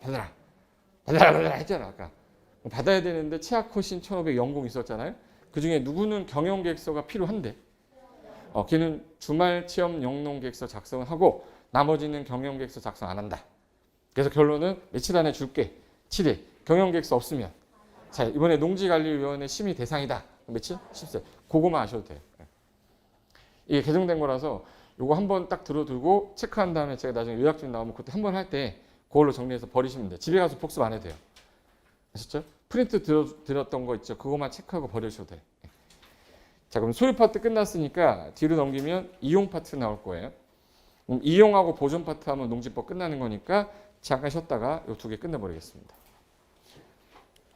받아라 했잖아 아까. 받아야 되는데 최하 컷인 1,500 연공 있었잖아요. 그 중에 누구는 경영계획서가 필요한데 걔는 주말 체험 영농계획서 작성하고 나머지는 경영계획서 작성 안 한다. 그래서 결론은 며칠 안에 줄게. 7일. 경영계획서 없으면 자 이번에 농지관리위원회 심의 대상이다. 며칠? 10세. 그거만 아셔도 돼요. 이게 개정된 거라서 요거 한번 딱 들어두고 체크한 다음에 제가 나중에 요약집 나오면 그때 한번 할 때 그걸로 정리해서 버리시면 돼요. 집에 가서 복습 안 해도 돼요. 아셨죠? 프린트 들었던 거 있죠? 그거만 체크하고 버리셔도 돼요. 자 그럼 소유 파트 끝났으니까 뒤로 넘기면 이용 파트 나올 거예요. 이용하고 보존 파트 하면 농지법 끝나는 거니까 잠깐 쉬었다가 요 2개 끝내버리겠습니다.